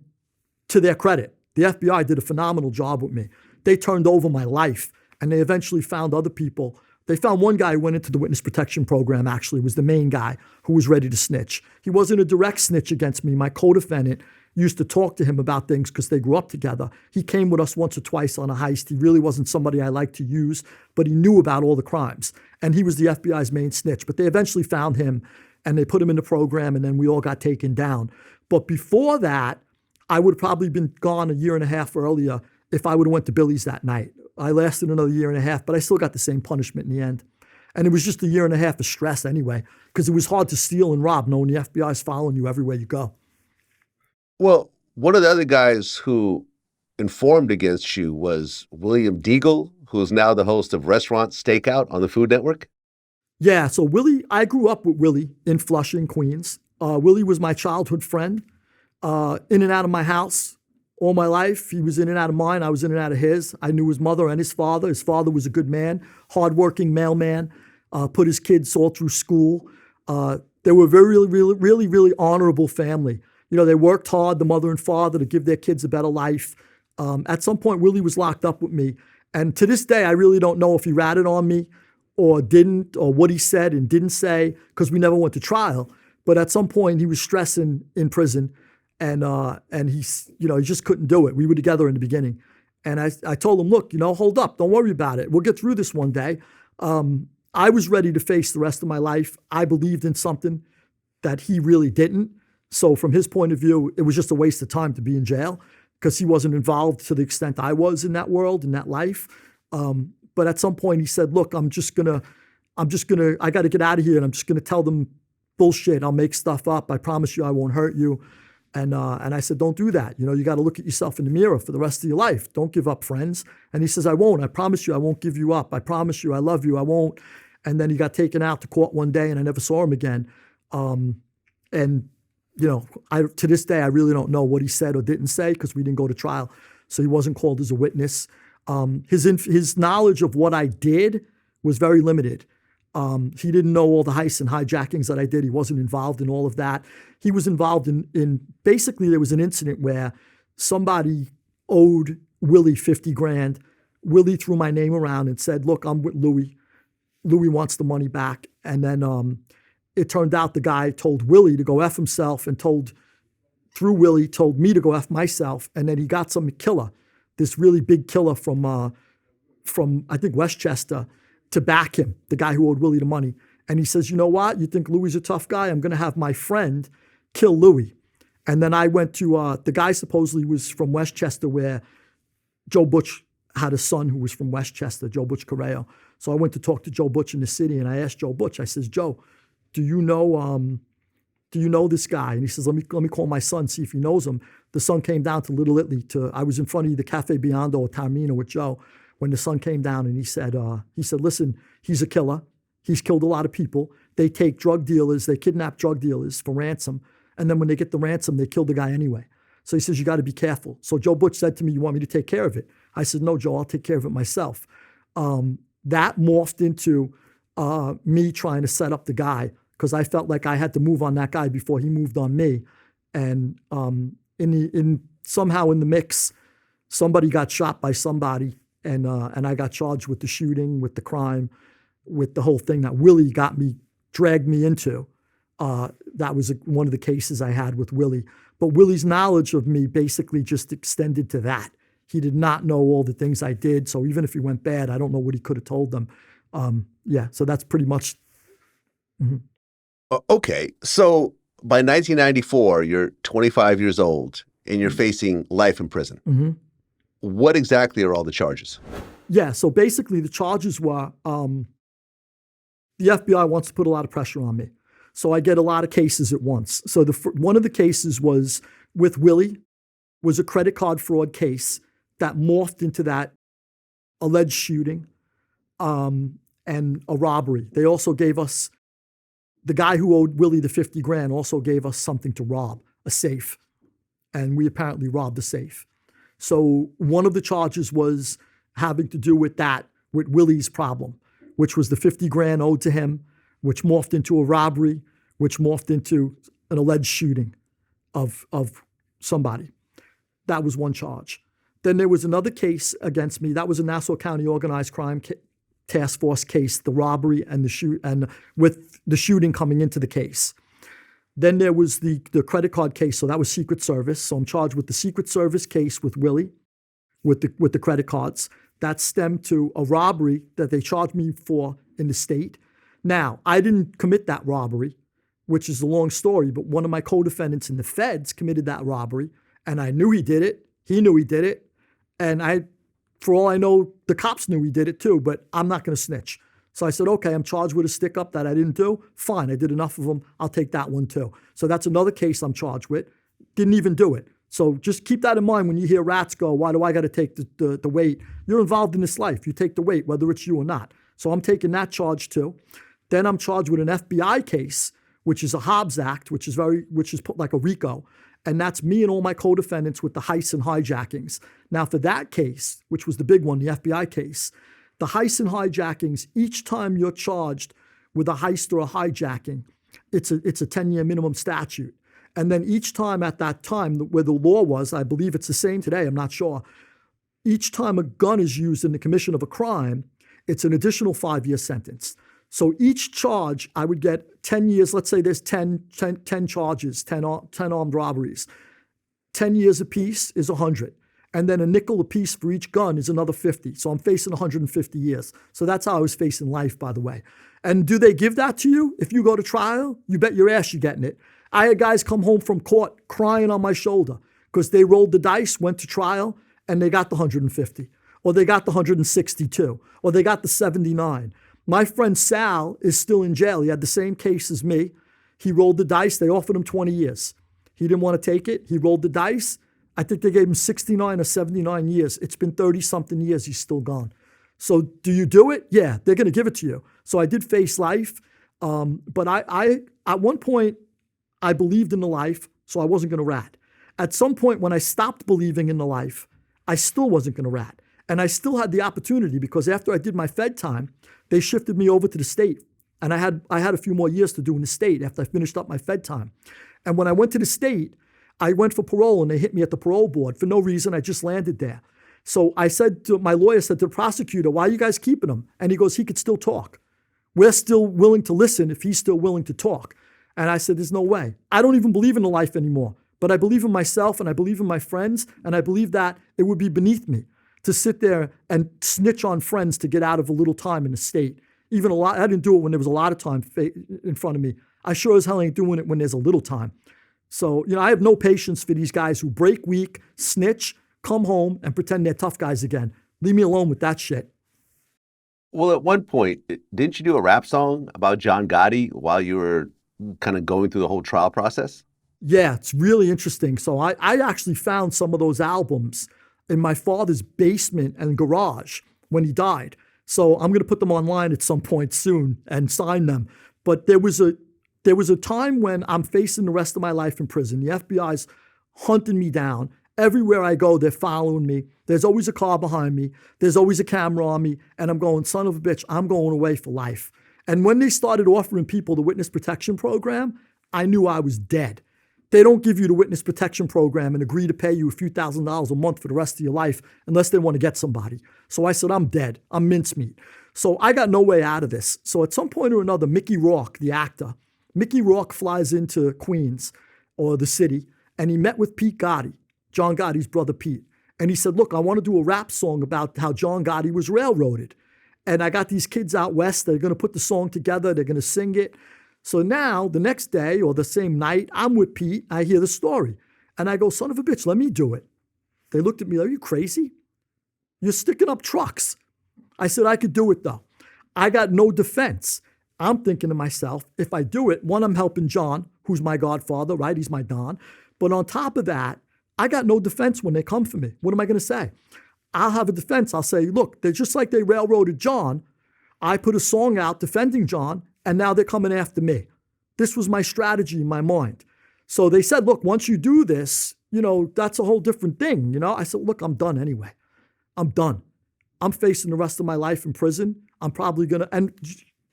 to their credit, the FBI did a phenomenal job with me. They turned over my life, and they eventually found other people. They found one guy who went into the witness protection program, actually, was the main guy who was ready to snitch. He wasn't a direct snitch against me. My co-defendant used to talk to him about things because they grew up together. He came with us once or twice on a heist. He really wasn't somebody I liked to use, but he knew about all the crimes. And he was the FBI's main snitch. But they eventually found him, and they put him in the program, and then we all got taken down. But before that, I would have probably been gone a year and a half earlier if I would have went to Billy's that night. I lasted another year and a half, but I still got the same punishment in the end. And it was just a year and a half of stress anyway, because it was hard to steal and rob knowing the FBI is following you everywhere you go. Well, one of the other guys who informed against you was William Deagle, who is now the host of Restaurant Stakeout on the Food Network. Yeah, so Willie, I grew up with Willie in Flushing, Queens. Willie was my childhood friend, in and out of my house all my life. He was in and out of mine. I was in and out of his. I knew his mother and his father. His father was a good man, hardworking mailman, put his kids all through school. They were a very, really honorable family. You know, they worked hard, the mother and father, to give their kids a better life. At some point, Willie was locked up with me. And to this day, I really don't know if he ratted on me or didn't, or what he said and didn't say, because we never went to trial. But at some point, he was stressing in prison, and he just couldn't do it. We were together in the beginning. And I told him, look, hold up, don't worry about it. We'll get through this one day. I was ready to face the rest of my life. I believed in something that he really didn't. So from his point of view, it was just a waste of time to be in jail because he wasn't involved to the extent I was in that world, in that life. But at some point he said, look, I got to get out of here, and I'm just going to tell them bullshit. I'll make stuff up. I promise you I won't hurt you. And I said, don't do that. You got to look at yourself in the mirror for the rest of your life. Don't give up, friends. And he says, I won't. I promise you I won't give you up. I promise you I love you. I won't. And then he got taken out to court one day and I never saw him again. And to this day, I really don't know what he said or didn't say because we didn't go to trial. So he wasn't called as a witness. His knowledge of what I did was very limited. He didn't know all the heists and hijackings that I did. He wasn't involved in all of that. He was involved in basically there was an incident where somebody owed Willie 50 grand. Willie threw my name around and said, look, I'm with Louis. Louis wants the money back. And then it turned out the guy told Willie to go F himself and through Willie, told me to go F myself. And then he got some killer, this really big killer from I think Westchester, to back him, the guy who owed Willie the money. And he says, you know what? You think Louis is a tough guy? I'm going to have my friend kill Louis. And then I went to, the guy supposedly was from Westchester where Joe Butch had a son who was from Westchester, Joe Butch Correo. So I went to talk to Joe Butch in the city and I asked Joe Butch, I says, Joe, do you know this guy? And he says, let me call my son, see if he knows him. The son came down to Little Italy I was in front of the Cafe Biondo or Taormina with Joe when the son came down and he said, listen, he's a killer. He's killed a lot of people. They take drug dealers, they kidnap drug dealers for ransom. And then when they get the ransom, they kill the guy anyway. So he says, you got to be careful. So Joe Butch said to me, you want me to take care of it? I said, no, Joe, I'll take care of it myself. That morphed into me trying to set up the guy because I felt like I had to move on that guy before he moved on me. And somehow in the mix, somebody got shot by somebody and I got charged with the shooting, with the crime, with the whole thing that Willie dragged me into. That was one of the cases I had with Willie. But Willie's knowledge of me basically just extended to that. He did not know all the things I did. So even if he went bad, I don't know what he could have told them. So that's pretty much. Mm-hmm. Okay. So by 1994, you're 25 years old and you're facing life in prison. Mm-hmm. What exactly are all the charges? Yeah. So basically the charges were, the FBI wants to put a lot of pressure on me. So I get a lot of cases at once. So one of the cases was with Willie, was a credit card fraud case that morphed into that alleged shooting and a robbery. They also gave us, the guy who owed Willie the 50 grand also gave us something to rob, a safe. And we apparently robbed the safe. So one of the charges was having to do with that, with Willie's problem, which was the 50 grand owed to him, which morphed into a robbery, which morphed into an alleged shooting of somebody. That was one charge. Then there was another case against me. That was a Nassau County Organized Crime Task Force case, the robbery and with the shooting coming into the case. Then there was the credit card case. So that was Secret Service. So I'm charged with the Secret Service case with Willie, with the credit cards. That stemmed to a robbery that they charged me for in the state. Now, I didn't commit that robbery, which is a long story, but one of my co-defendants in the feds committed that robbery, and I knew he did it. He knew he did it. And for all I know, the cops knew he did it too, but I'm not going to snitch. So I said, okay, I'm charged with a stick-up that I didn't do. Fine, I did enough of them. I'll take that one too. So that's another case I'm charged with. Didn't even do it. So just keep that in mind when you hear rats go, why do I got to take the weight? You're involved in this life. You take the weight, whether it's you or not. So I'm taking that charge too. Then I'm charged with an FBI case, which is a Hobbs Act, which is put like a RICO. And that's me and all my co-defendants with the heists and hijackings. Now for that case, which was the big one, the FBI case, the heists and hijackings, each time you're charged with a heist or a hijacking, it's a 10-year minimum statute. And then each time at that time, where the law was, I believe it's the same today, I'm not sure, each time a gun is used in the commission of a crime, it's an additional 5-year sentence. So each charge, I would get 10 years. Let's say there's 10 charges, 10 armed robberies. 10 years apiece is 100. And then a nickel apiece for each gun is another 50. So I'm facing 150 years. So that's how I was facing life, by the way. And do they give that to you? If you go to trial, you bet your ass you're getting it. I had guys come home from court crying on my shoulder because they rolled the dice, went to trial, and they got the 150. Or they got the 162. Or they got the 79. My friend Sal is still in jail. He had the same case as me. He rolled the dice. They offered him 20 years. He didn't want to take it. He rolled the dice. I think they gave him 69 or 79 years. It's been 30-something years. He's still gone. So do you do it? Yeah, they're going to give it to you. So I did face life. But I at one point, I believed in the life, so I wasn't going to rat. At some point when I stopped believing in the life, I still wasn't going to rat. And I still had the opportunity because after I did my Fed time, they shifted me over to the state. And I had a few more years to do in the state after I finished up my Fed time. And when I went to the state, I went for parole and they hit me at the parole board for no reason. I just landed there. So I said to my lawyer, said to the prosecutor, why are you guys keeping him? And he goes, he could still talk. We're still willing to listen if he's still willing to talk. And I said, there's no way. I don't even believe in the life anymore, but I believe in myself and I believe in my friends. And I believe that it would be beneath me to sit there and snitch on friends to get out of a little time in the state. Even a lot, I didn't do it when there was a lot of time in front of me. I sure as hell ain't doing it when there's a little time. So, I have no patience for these guys who break weak, snitch, come home, and pretend they're tough guys again. Leave me alone with that shit. Well, at one point, didn't you do a rap song about John Gotti while you were kind of going through the whole trial process? Yeah, it's really interesting. So I actually found some of those albums in my father's basement and garage when he died. So I'm going to put them online at some point soon and sign them. But there was a time when I'm facing the rest of my life in prison. The FBI's hunting me down. Everywhere I go, they're following me. There's always a car behind me. There's always a camera on me. And I'm going, son of a bitch, I'm going away for life. And when they started offering people the witness protection program, I knew I was dead. They don't give you the witness protection program and agree to pay you a few $1,000s a month for the rest of your life unless they want to get somebody. So I said, I'm dead. I'm mincemeat. So I got no way out of this. So at some point or another, Mickey Rourke, the actor, Mickey Rourke flies into Queens or the city, and he met with Pete Gotti, John Gotti's brother Pete. And he said, look, I want to do a rap song about how John Gotti was railroaded. And I got these kids out west. They're going to put the song together. They're going to sing it. So now the next day or the same night, I'm with Pete. I hear the story. And I go, son of a bitch, let me do it. They looked at me, are you crazy? You're sticking up trucks. I said, I could do it though. I got no defense. I'm thinking to myself, if I do it, one, I'm helping John, who's my godfather, right? He's my Don. But on top of that, I got no defense when they come for me. What am I going to say? I'll have a defense. I'll say, look, they're just like they railroaded John. I put a song out defending John, and now they're coming after me. This was my strategy in my mind. So they said, look, once you do this, that's a whole different thing. I said, look, I'm done anyway. I'm done. I'm facing the rest of my life in prison. I'm probably going to, and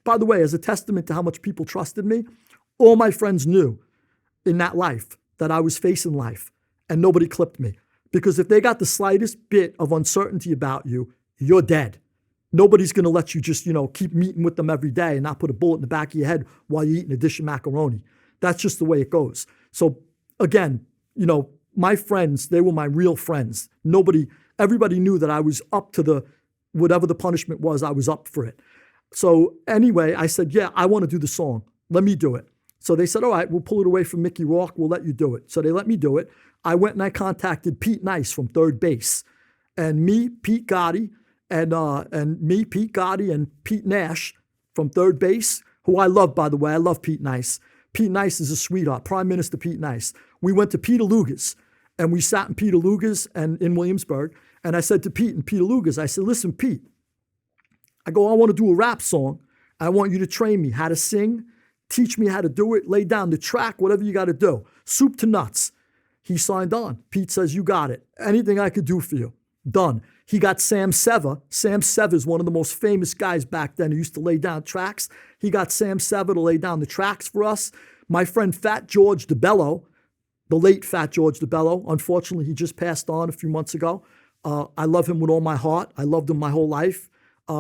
by the way, as a testament to how much people trusted me, all my friends knew in that life that I was facing life, and nobody clipped me. Because if they got the slightest bit of uncertainty about you, you're dead. Nobody's going to let you just, keep meeting with them every day and not put a bullet in the back of your head while you're eating a dish of macaroni. That's just the way it goes. So again, my friends, they were my real friends. Everybody knew that I was up to whatever the punishment was, I was up for it. So anyway, I said, yeah, I want to do the song. Let me do it. So they said, all right, we'll pull it away from Mickey Rourke. We'll let you do it. So they let me do it. I went and I contacted Pete Nice from Third Base. And me, Pete Gotti, and Pete Nash from Third Base, who I love, by the way. I love Pete Nice. Pete Nice is a sweetheart, Prime Minister Pete Nice. We went to Peter Luger's, and we sat in Peter Luger's and in Williamsburg. And I said to Pete and Peter Luger's, I said, listen, Pete, I want to do a rap song. I want you to train me how to sing, teach me how to do it, lay down the track, whatever you got to do. Soup to nuts. He signed on. Pete says, you got it. Anything I could do for you. Done. He got Sam Sever. Sam Sever is one of the most famous guys back then who used to lay down tracks. He got Sam Sever to lay down the tracks for us. My friend Fat George DeBello, the late Fat George DeBello, unfortunately, he just passed on a few months ago. I love him with all my heart. I loved him my whole life.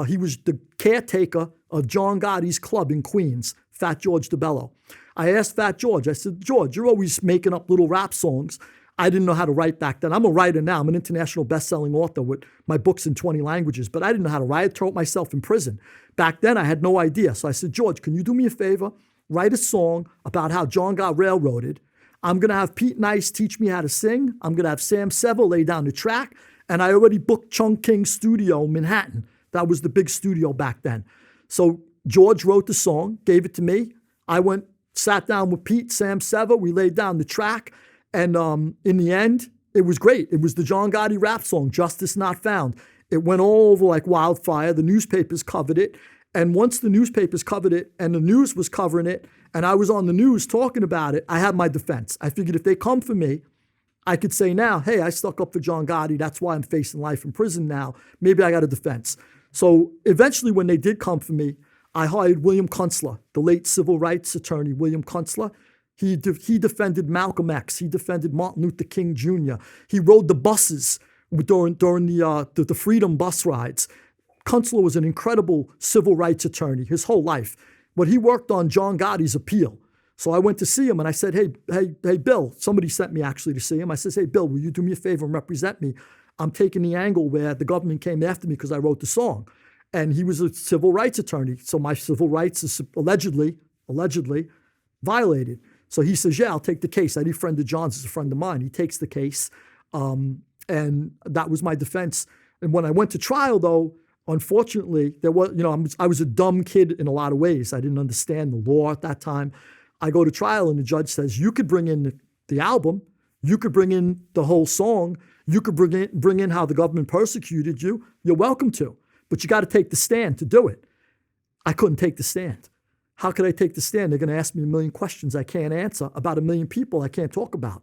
He was the caretaker of John Gotti's club in Queens, Fat George DeBello. I asked Fat George, I said, George, you're always making up little rap songs. I didn't know how to write back then. I'm a writer now. I'm an international best-selling author with my books in 20 languages, but I didn't know how to write. I taught myself in prison. Back then, I had no idea. So I said, George, can you do me a favor? Write a song about how John got railroaded. I'm going to have Pete Nice teach me how to sing. I'm going to have Sam Sever lay down the track. And I already booked Chung King's studio in Manhattan. That was the big studio back then. So George wrote the song, gave it to me. I went, sat down with Pete, Sam Sever. We laid down the track. And in the end, it was great. It was the John Gotti rap song, Justice Not Found. It went all over like wildfire. The newspapers covered it. And once the newspapers covered it and the news was covering it, and I was on the news talking about it, I had my defense. I figured if they come for me, I could say now, hey, I stuck up for John Gotti. That's why I'm facing life in prison now. Maybe I got a defense. So eventually when they did come for me, I hired William Kunstler, the late civil rights attorney, William Kunstler. He defended Malcolm X. He defended Martin Luther King Jr. He rode the buses during the Freedom bus rides. Kunstler was an incredible civil rights attorney his whole life. But he worked on John Gotti's appeal. So I went to see him and I said, hey, Bill, somebody sent me actually to see him. I said, hey, Bill, will you do me a favor and represent me? I'm taking the angle where the government came after me because I wrote the song. And he was a civil rights attorney. So my civil rights is allegedly violated. So he says, yeah, I'll take the case. Any friend of John's is a friend of mine. He takes the case. And that was my defense. And when I went to trial, though, unfortunately, there was, I was a dumb kid in a lot of ways. I didn't understand the law at that time. I go to trial and the judge says, you could bring in the album. You could bring in the whole song. You could bring in how the government persecuted you. You're welcome to. But you got to take the stand to do it. I couldn't take the stand. How could I take the stand? They're going to ask me a million questions I can't answer about a million people I can't talk about.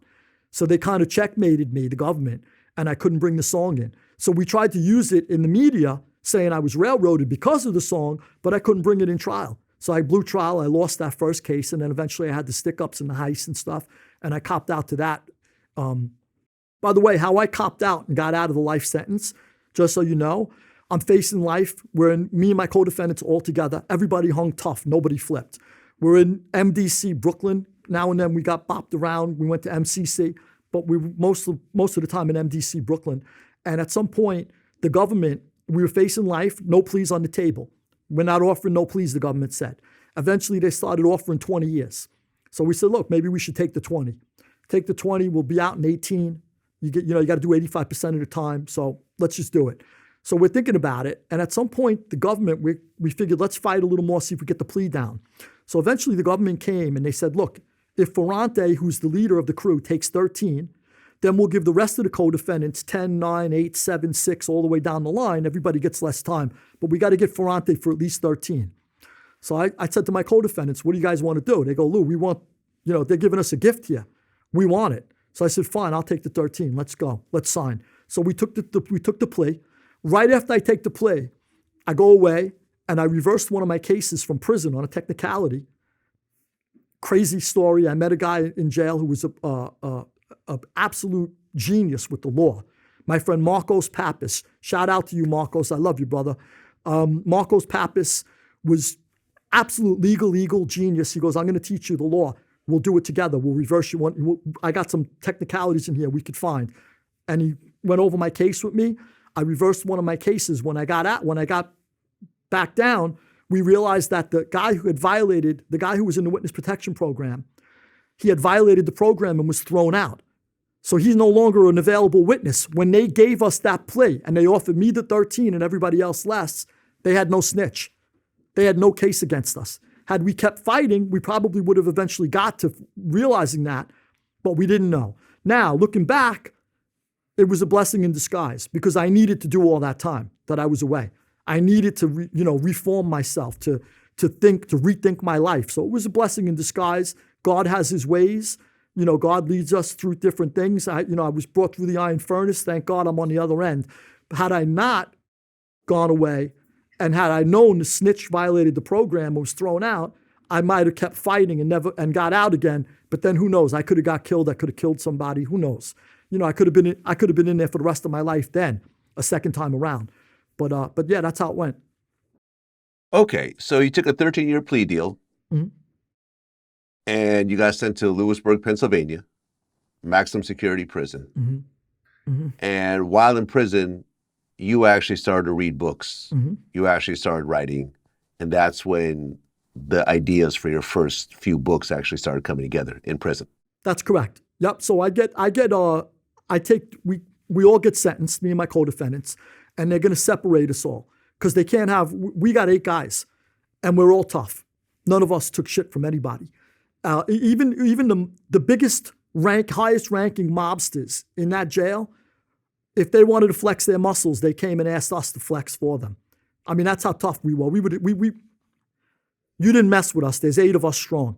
So they kind of checkmated me, the government, and I couldn't bring the song in. So we tried to use it in the media saying I was railroaded because of the song, but I couldn't bring it in trial. So I blew trial. I lost that first case, and then eventually I had the stick-ups and the heist and stuff, and I copped out to that. By the way, how I copped out and got out of the life sentence, just so you know, I'm facing life. We're in, me and my co-defendants all together. Everybody hung tough. Nobody flipped. We're in MDC, Brooklyn. Now and then we got bopped around. We went to MCC, but we were most of the time in MDC, Brooklyn. And at some point, the government, we were facing life, no pleas on the table. We're not offering no pleas, the government said. Eventually, they started offering 20 years. So we said, look, maybe we should take the 20. Take the 20, we'll be out in 18. You got to do 85% of the time. So let's just do it. So we're thinking about it. And at some point, the government, we figured, let's fight a little more, see if we get the plea down. So eventually the government came and they said, look, if Ferrante, who's the leader of the crew, takes 13, then we'll give the rest of the co-defendants 10, 9, 8, 7, 6, all the way down the line. Everybody gets less time. But we got to get Ferrante for at least 13. So I said to my co-defendants, what do you guys want to do? They go, Lou, we want, they're giving us a gift here. We want it. So I said, fine, I'll take the 13. Let's go. Let's sign. So we took the plea. Right after I take the plea, I go away and I reversed one of my cases from prison on a technicality. Crazy story. I met a guy in jail who was an absolute genius with the law. My friend Marcos Pappas. Shout out to you, Marcos. I love you, brother. Marcos Pappas was absolute legal genius. He goes, I'm going to teach you the law. We'll do it together. We'll reverse you one. I got some technicalities in here we could find. And he went over my case with me. I reversed one of my cases. When I got back down, we realized that the guy who was in the witness protection program, he had violated the program and was thrown out. So he's no longer an available witness. When they gave us that plea and they offered me the 13 and everybody else less, they had no snitch. They had no case against us. Had we kept fighting, we probably would have eventually got to realizing that, but we didn't know. Now, looking back, it was a blessing in disguise because I needed to do all that time that I was away. I needed to, reform myself, to rethink my life. So it was a blessing in disguise. God has his ways. God leads us through different things. I was brought through the iron furnace. Thank God I'm on the other end. Had I not gone away and had I known the snitch violated the program and was thrown out, I might have kept fighting and got out again. But then who knows? I could have got killed. I could have killed somebody. Who knows? I could have been in there for the rest of my life then, a second time around. But yeah, that's how it went. Okay, so you took a 13-year plea deal, Mm-hmm. and you got sent to Lewisburg, Pennsylvania, maximum security prison. Mm-hmm. Mm-hmm. And while in prison, you actually started to read books. Mm-hmm. You actually started writing, and that's when the ideas for your first few books actually started coming together in prison. That's correct. Yep. So we all get sentenced, me and my co-defendants, and they're going to separate us all because they can't have, we got 8 guys and we're all tough. None of us took shit from anybody. Even the biggest highest ranking mobsters in that jail, if they wanted to flex their muscles, they came and asked us to flex for them. I mean, that's how tough we were. You didn't mess with us. There's 8 of us strong.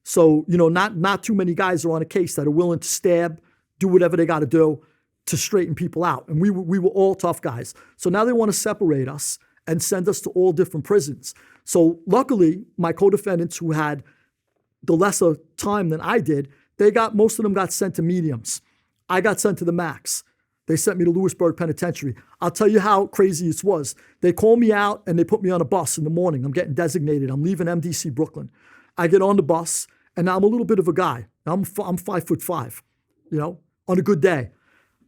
So, not too many guys are on a case that are willing to stab, do whatever they got to do to straighten people out. And we were all tough guys. So now they want to separate us and send us to all different prisons. So luckily, my co-defendants who had the lesser time than I did, most of them got sent to mediums. I got sent to the max. They sent me to Lewisburg Penitentiary. I'll tell you how crazy this was. They called me out and they put me on a bus in the morning. I'm getting designated. I'm leaving MDC Brooklyn. I get on the bus and now I'm a little bit of a guy. I'm 5'5", on a good day.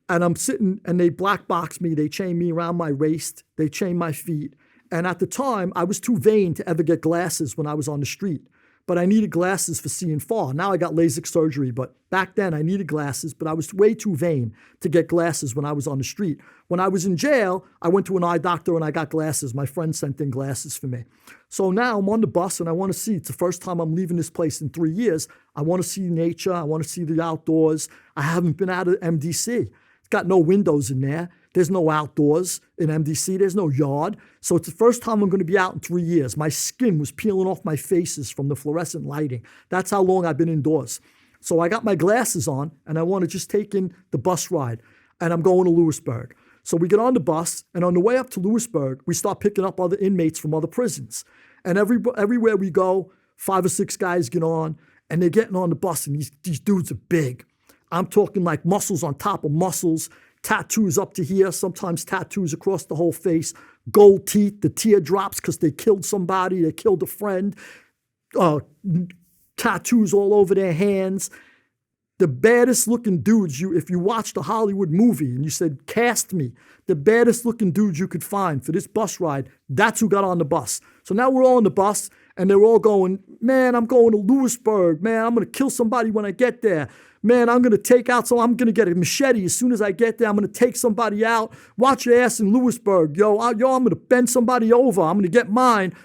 And I'm sitting and they black box me. They chain me around my waist. They chain my feet. And at the time, I was too vain to ever get glasses when I was on the street. But I needed glasses for seeing far. Now I got LASIK surgery, but back then I needed glasses, but I was way too vain to get glasses when I was on the street. When I was in jail, I went to an eye doctor and I got glasses. My friend sent in glasses for me. So now I'm on the bus and I want to see, it's the first time I'm leaving this place in 3 years. I want to see nature. I want to see the outdoors. I haven't been out of MDC. It's got no windows in there. There's no outdoors in MDC. There's no yard. So it's the first time I'm going to be out in 3 years. My skin was peeling off my faces from the fluorescent lighting. That's how long I've been indoors. So I got my glasses on and I want to just take in the bus ride. And I'm going to Lewisburg. So we get on the bus and on the way up to Lewisburg, we start picking up other inmates from other prisons. And everywhere we go, 5 or 6 guys get on and they're getting on the bus and these dudes are big. I'm talking like muscles on top of muscles. Tattoos up to here, sometimes tattoos across the whole face, gold teeth, the teardrops because they killed somebody, they killed a friend, tattoos all over their hands. The baddest looking dudes, if you watched a Hollywood movie and you said, cast me, the baddest looking dudes you could find for this bus ride, that's who got on the bus. So now we're all on the bus and they're all going, man, I'm going to Lewisburg. Man, I'm going to kill somebody when I get there. Man, I'm going to take out, so I'm going to get a machete as soon as I get there. I'm going to take somebody out. Watch your ass in Lewisburg. I'm going to bend somebody over. I'm going to get mine.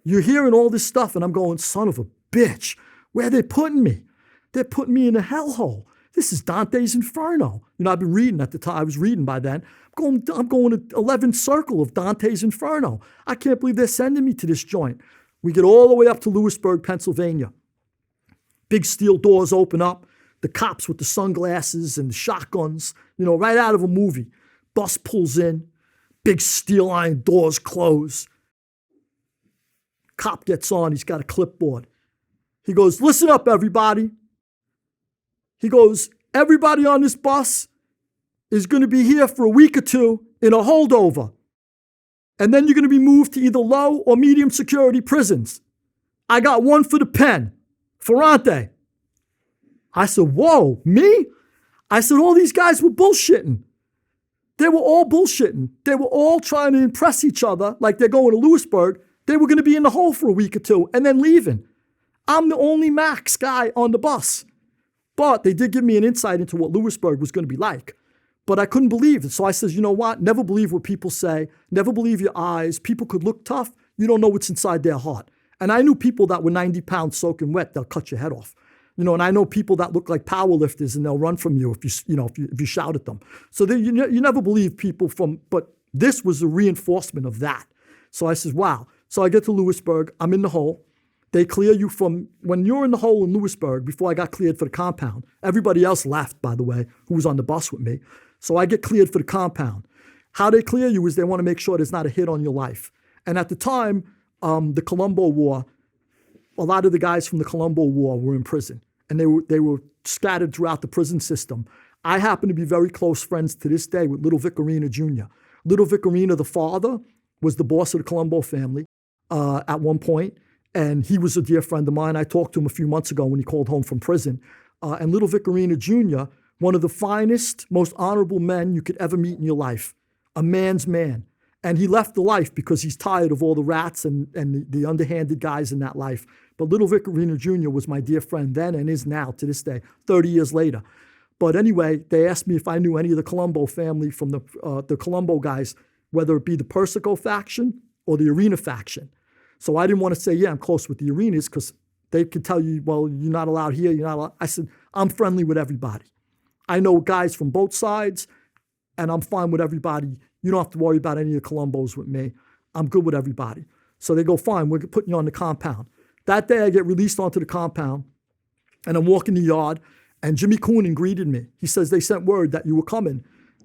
You're hearing all this stuff, and I'm going, son of a bitch. Where are they putting me? They're putting me in a hellhole. This is Dante's Inferno. I've been reading at the time. I was reading by then. I'm going to 11th circle of Dante's Inferno. I can't believe they're sending me to this joint. We get all the way up to Lewisburg, Pennsylvania. Big steel doors open up. The cops with the sunglasses and the shotguns, right out of a movie. Bus pulls in, big steel iron doors close. Cop gets on, he's got a clipboard. He goes, listen up, everybody. He goes, everybody on this bus is going to be here for a week or 2 in a holdover. And then you're going to be moved to either low or medium security prisons. I got one for the pen, Ferrante. I said, whoa, me? I said, all these guys were bullshitting. They were all bullshitting. They were all trying to impress each other like they're going to Lewisburg. They were going to be in the hole for a week or 2 and then leaving. I'm the only max guy on the bus. But they did give me an insight into what Lewisburg was going to be like. But I couldn't believe it. So I says, you know what? Never believe what people say. Never believe your eyes. People could look tough. You don't know what's inside their heart. And I knew people that were 90 pounds soaking wet, they'll cut your head off. And I know people that look like powerlifters and they'll run from you if you shout at them. So you never believe people but this was a reinforcement of that. So I says, wow. So I get to Lewisburg, I'm in the hole. They clear you when you're in the hole in Lewisburg, before I got cleared for the compound, everybody else left, by the way, who was on the bus with me. So I get cleared for the compound. How they clear you is they want to make sure there's not a hit on your life. And at the time, the Colombo War, a lot of the guys from the Colombo War were in prison. And they were scattered throughout the prison system. I happen to be very close friends to this day with Little Vic Arena Jr. Little Vic Arena, the father, was the boss of the Colombo family at one point, and he was a dear friend of mine. I talked to him a few months ago when he called home from prison. And Little Vic Arena Jr., one of the finest, most honorable men you could ever meet in your life, a man's man. And he left the life because he's tired of all the rats and the underhanded guys in that life. But Little Vic Arena Jr. was my dear friend then and is now to this day, 30 years later. But anyway, they asked me if I knew any of the Colombo family from the Colombo guys, whether it be the Persico faction or the Arena faction. So I didn't want to say, yeah, I'm close with the Arenas because they could tell you, well, you're not allowed here, you're not allowed. I said, I'm friendly with everybody. I know guys from both sides, and I'm fine with everybody. You don't have to worry about any of the Colombos with me. I'm good with everybody. So they go, fine, we're putting you on the compound. That day I get released onto the compound, and I'm walking the yard, and Jimmy Coonan greeted me. He says, they sent word that you were coming.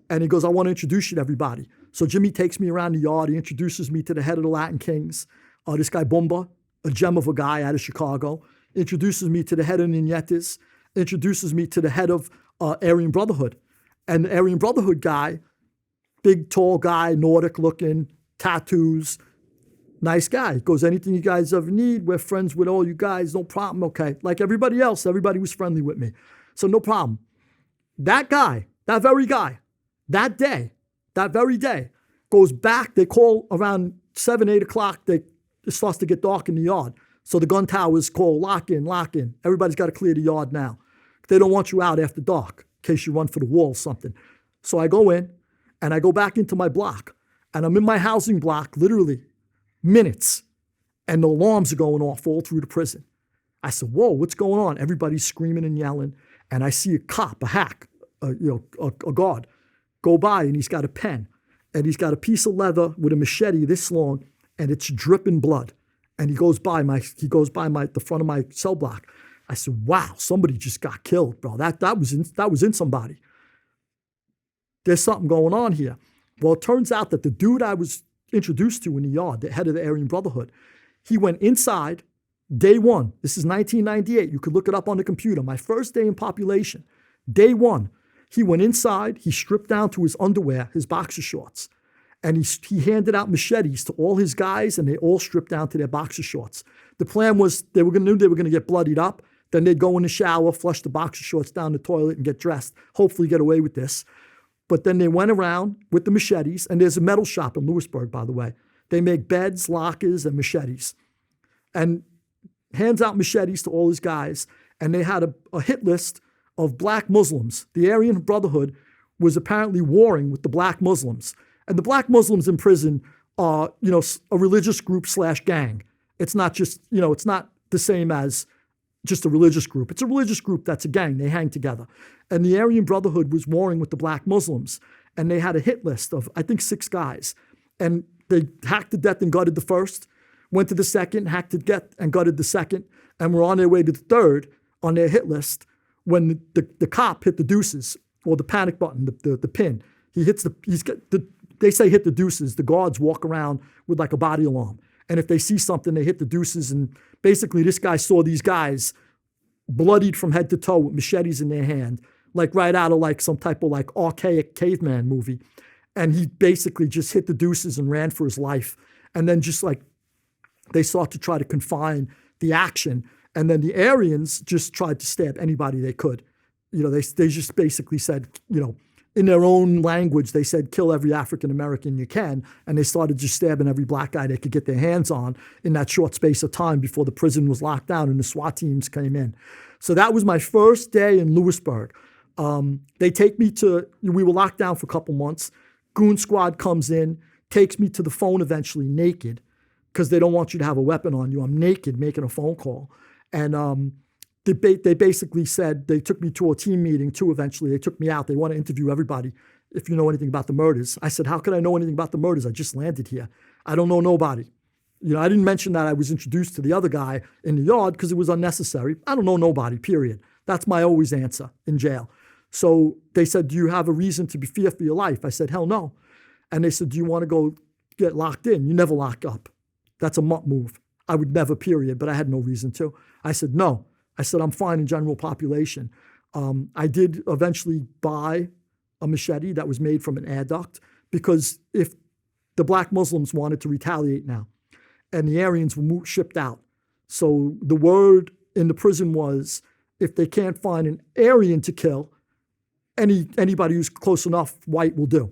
And he goes, I want to introduce you to everybody. So Jimmy takes me around the yard. He introduces me to the head of the Latin Kings, this guy Bumba, a gem of a guy out of Chicago. Introduces me to the head of Niñetes. Introduces me to the head of Aryan Brotherhood. And the Aryan Brotherhood guy, big, tall guy, Nordic looking, tattoos, nice guy. Goes, anything you guys ever need, we're friends with all you guys, no problem, okay. Like everybody else, everybody was friendly with me. So no problem. That guy, that very guy, that day, that very day, goes back. They call around 7, 8 o'clock. It starts to get dark in the yard. So the gun towers call, lock in, lock in. Everybody's got to clear the yard now. They don't want you out after dark in case you run for the wall or something. So I go in and I go back into my block. And I'm in my housing block, literally minutes. And the alarms are going off all through the prison. I said, whoa, what's going on? Everybody's screaming and yelling. And I see a cop, a hack, a guard, go by, and he's got a pen, and he's got a piece of leather with a machete this long, and it's dripping blood. And he goes by the front of my cell block. I said, wow, somebody just got killed, bro. That was in somebody. There's something going on here. Well, it turns out that the dude I was introduced to in the yard, the head of the Aryan Brotherhood, he went inside day one. This is 1998. You could look it up on the computer. My first day in population, day one. He went inside, he stripped down to his underwear, his boxer shorts, and he handed out machetes to all his guys, and they all stripped down to their boxer shorts. The plan was they were going to get bloodied up, then they'd go in the shower, flush the boxer shorts down the toilet, and get dressed, hopefully get away with this. But then they went around with the machetes, and there's a metal shop in Lewisburg, by the way. They make beds, lockers, and machetes. And hands out machetes to all his guys, and they had a hit list of black Muslims. The Aryan Brotherhood was apparently warring with the black Muslims. And the black Muslims in prison are, a religious group / gang. It's not just, it's not the same as just a religious group. It's a religious group that's a gang. They hang together. And the Aryan Brotherhood was warring with the black Muslims. And they had a hit list of, I think, 6 guys. And they hacked to death and gutted the first, went to the second, hacked to death and gutted the second, and were on their way to the third on their hit list when the cop hit the deuces, or the panic button, the pin. They say hit the deuces. The guards walk around with like a body alarm. And if they see something, they hit the deuces. And basically this guy saw these guys bloodied from head to toe with machetes in their hand, like right out of like some type of like archaic caveman movie. And he basically just hit the deuces and ran for his life. And then just like they sought to try to confine the action. And then the Aryans just tried to stab anybody they could. They just basically said, in their own language, they said, kill every African-American you can. And they started just stabbing every black guy they could get their hands on in that short space of time before the prison was locked down and the SWAT teams came in. So that was my first day in Lewisburg. They take me we were locked down for a couple months. Goon Squad comes in, takes me to the phone eventually naked, because they don't want you to have a weapon on you. I'm naked making a phone call. And they basically said, they took me to a team meeting too eventually. They took me out. They want to interview everybody if you know anything about the murders. I said, how could I know anything about the murders? I just landed here. I don't know nobody. I didn't mention that I was introduced to the other guy in the yard because it was unnecessary. I don't know nobody, period. That's my always answer in jail. So they said, do you have a reason to be fear for your life? I said, hell no. And they said, do you want to go get locked in? You never lock up. That's a mutt move. I would never, period, but I had no reason to. I said, no. I said, I'm fine in general population. I did eventually buy a machete that was made from an adduct, because if the black Muslims wanted to retaliate now, and the Aryans were shipped out. So the word in the prison was, if they can't find an Aryan to kill, anybody who's close enough white will do.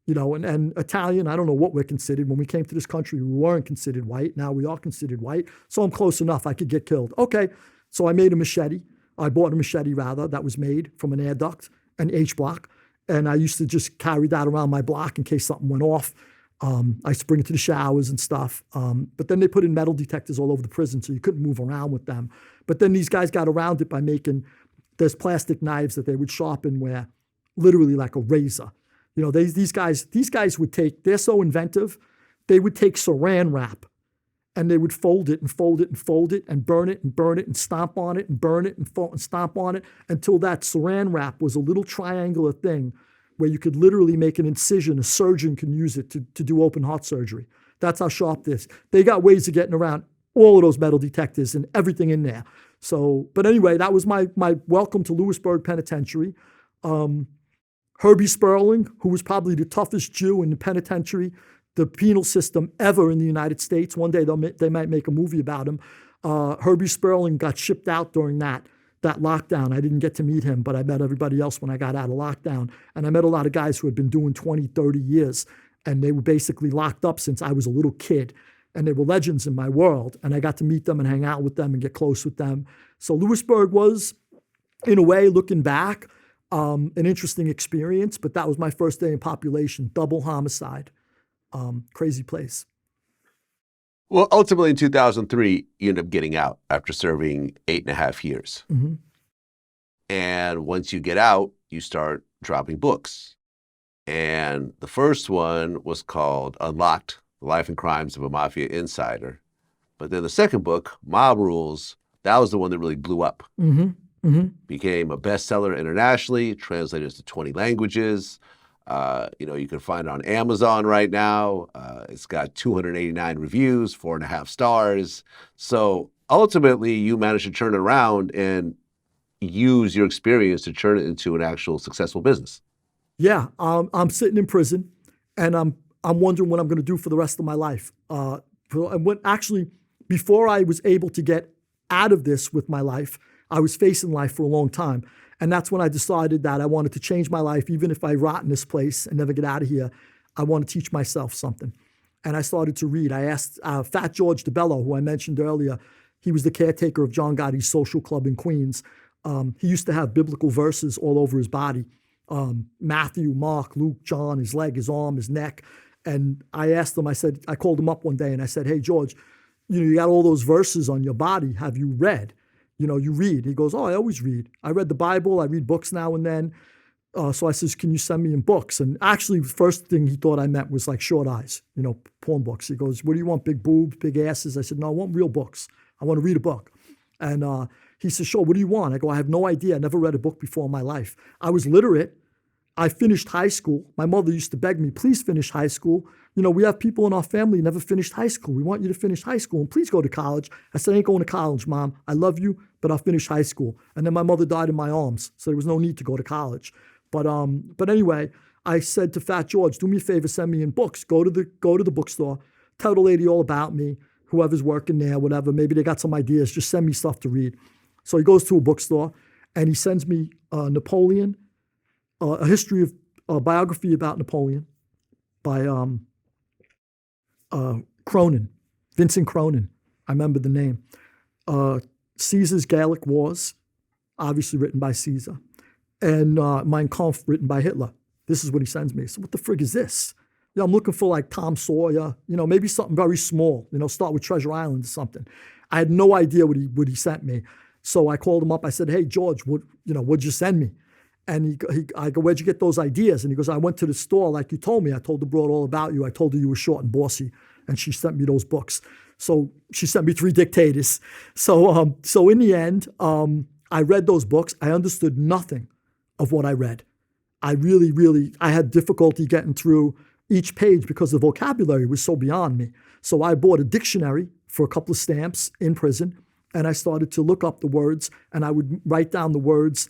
And Italian, I don't know what we're considered. When we came to this country, we weren't considered white. Now we are considered white. So I'm close enough. I could get killed. Okay. So I made a machete. I bought a machete, rather, that was made from an adduct, an H-block. And I used to just carry that around my block in case something went off. I used to bring it to the showers and stuff. But then they put in metal detectors all over the prison, so you couldn't move around with them. But then these guys got around it by making there's plastic knives that they would sharpen where literally like a razor. You know, these guys would take, they're so inventive, they would take saran wrap and they would fold it and fold it and fold it and burn it and burn it and stomp on it and burn it and stomp on it until that saran wrap was a little triangular thing where you could literally make an incision. A surgeon can use it to do open heart surgery. That's how sharp this. They got ways of getting around all of those metal detectors and everything in there. So, but anyway, that was my welcome to Lewisburg Penitentiary. Herbie Sperling, who was probably the toughest Jew in the penitentiary, the penal system ever in the United States. One day they might make a movie about him. Herbie Sperling got shipped out during that lockdown. I didn't get to meet him, but I met everybody else when I got out of lockdown. And I met a lot of guys who had been doing 20, 30 years, and they were basically locked up since I was a little kid. And they were legends in my world. And I got to meet them and hang out with them and get close with them. So Lewisburg was, in a way, looking back, an interesting experience, but that was my first day in population, double homicide. Crazy place. Well, ultimately in 2003, you end up getting out after serving 8.5 years. Mm-hmm. And once you get out, you start dropping books. And the first one was called Unlocked, The Life and Crimes of a Mafia Insider. But then the second book, Mob Rules, that was the one that really blew up. Mm-hmm. Mm-hmm. Became a bestseller internationally, translated to 20 languages. You can find it on Amazon right now. It's got 289 reviews, 4.5 stars. So ultimately, you managed to turn it around and use your experience to turn it into an actual successful business. Yeah, I'm sitting in prison, and I'm wondering what I'm going to do for the rest of my life. Before I was able to get out of this with my life, I was facing life for a long time. And that's when I decided that I wanted to change my life. Even if I rot in this place and never get out of here, I want to teach myself something. And I started to read. I asked Fat George DeBello, who I mentioned earlier. He was the caretaker of John Gotti's social club in Queens. He used to have biblical verses all over his body. Matthew, Mark, Luke, John, his leg, his arm, his neck. And I asked him, I called him up one day and I said, hey, George, you got all those verses on your body. Have you read? You read. He goes, oh, I always read. I read the Bible. I read books now and then. So I says, can you send me in books? And actually, the first thing he thought I meant was like short eyes, porn books. He goes, what do you want, big boobs, big asses? I said, no, I want real books. I want to read a book. And he said, sure, what do you want? I go, I have no idea. I never read a book before in my life. I was literate. I finished high school. My mother used to beg me, please finish high school. We have people in our family who never finished high school. We want you to finish high school and please go to college. I said, I ain't going to college, Mom. I love you, but I'll finish high school. And then my mother died in my arms, so there was no need to go to college. But anyway, I said to Fat George, do me a favor, send me in books. Go to the bookstore, tell the lady all about me, whoever's working there, whatever. Maybe they got some ideas. Just send me stuff to read. So he goes to a bookstore and he sends me Napoleon, a biography about Napoleon by Cronin, Vincent Cronin. I remember the name. Caesar's Gallic Wars, obviously written by Caesar, and Mein Kampf, written by Hitler. This is what he sends me. So what the frig is this? I'm looking for like Tom Sawyer, maybe something very small, start with Treasure Island or something. I had no idea what he sent me. So I called him up. I said, hey, George, what'd you send me? And I go, where'd you get those ideas? And he goes, I went to the store like you told me. I told the broad all about you. I told her you were short and bossy. And she sent me those books. So she sent me 3 dictators. So in the end, I read those books. I understood nothing of what I read. I had difficulty getting through each page because the vocabulary was so beyond me. So I bought a dictionary for a couple of stamps in prison. And I started to look up the words. And I would write down the words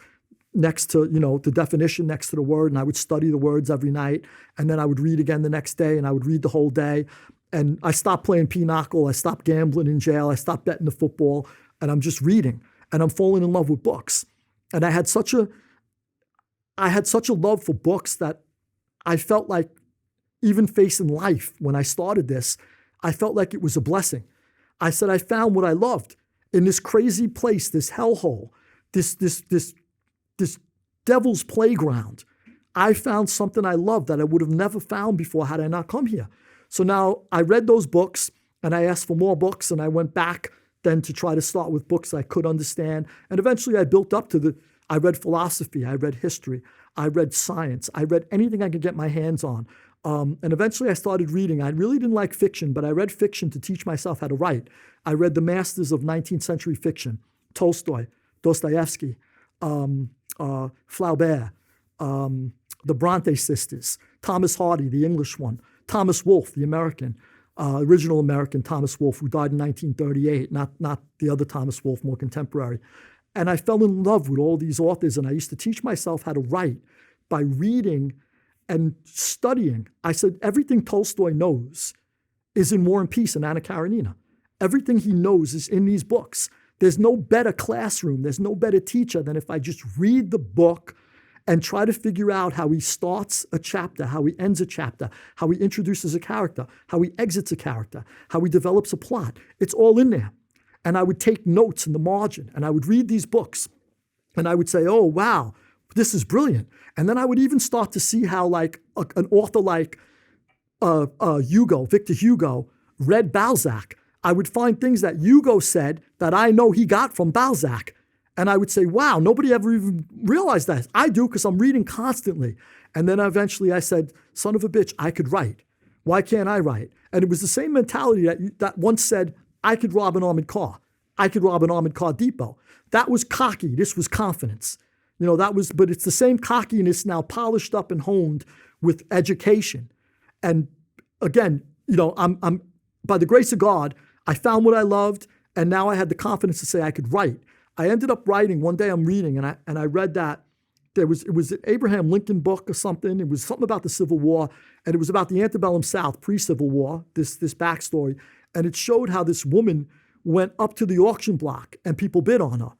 next to, the definition next to the word, and I would study the words every night, and then I would read again the next day, and I would read the whole day. And I stopped playing pinochle, I stopped gambling in jail, I stopped betting the football, and I'm just reading, and I'm falling in love with books. And I had such a love for books that I felt like even facing life when I started this, I felt like it was a blessing. I said, I found what I loved in this crazy place, this hellhole, this devil's playground. I found something I loved that I would have never found before had I not come here. So now I read those books and I asked for more books, and I went back then to try to start with books I could understand. And eventually I built up to I read philosophy. I read history. I read science. I read anything I could get my hands on. And eventually I started reading. I really didn't like fiction, but I read fiction to teach myself how to write. I read the masters of 19th century fiction, Tolstoy, Dostoevsky, Flaubert, the Bronte sisters, Thomas Hardy, the English one, Thomas Wolfe, the American, original American Thomas Wolfe, who died in 1938, not the other Thomas Wolfe, more contemporary. And I fell in love with all these authors, and I used to teach myself how to write by reading and studying. I said, everything Tolstoy knows is in War and Peace and Anna Karenina. Everything he knows is in these books. There's no better classroom, there's no better teacher than if I just read the book and try to figure out how he starts a chapter, how he ends a chapter, how he introduces a character, how he exits a character, how he develops a plot. It's all in there. And I would take notes in the margin, and I would read these books, and I would say, oh, wow, this is brilliant. And then I would even start to see how like an author like Victor Hugo, read Balzac. I would find things that Hugo said that I know he got from Balzac. And I would say, wow, nobody ever even realized that. I do, because I'm reading constantly. And then eventually I said, son of a bitch, I could write. Why can't I write? And it was the same mentality that once said, I could rob an armored car. I could rob an armored car depot. That was cocky. This was confidence. But it's the same cockiness now polished up and honed with education. And again, I'm by the grace of God, I found what I loved, and now I had the confidence to say I could write. I ended up writing. One day I'm reading, and I read that it was an Abraham Lincoln book or something. It was something about the Civil War, and it was about the antebellum South, pre-Civil War, this backstory. And it showed how this woman went up to the auction block and people bid on her.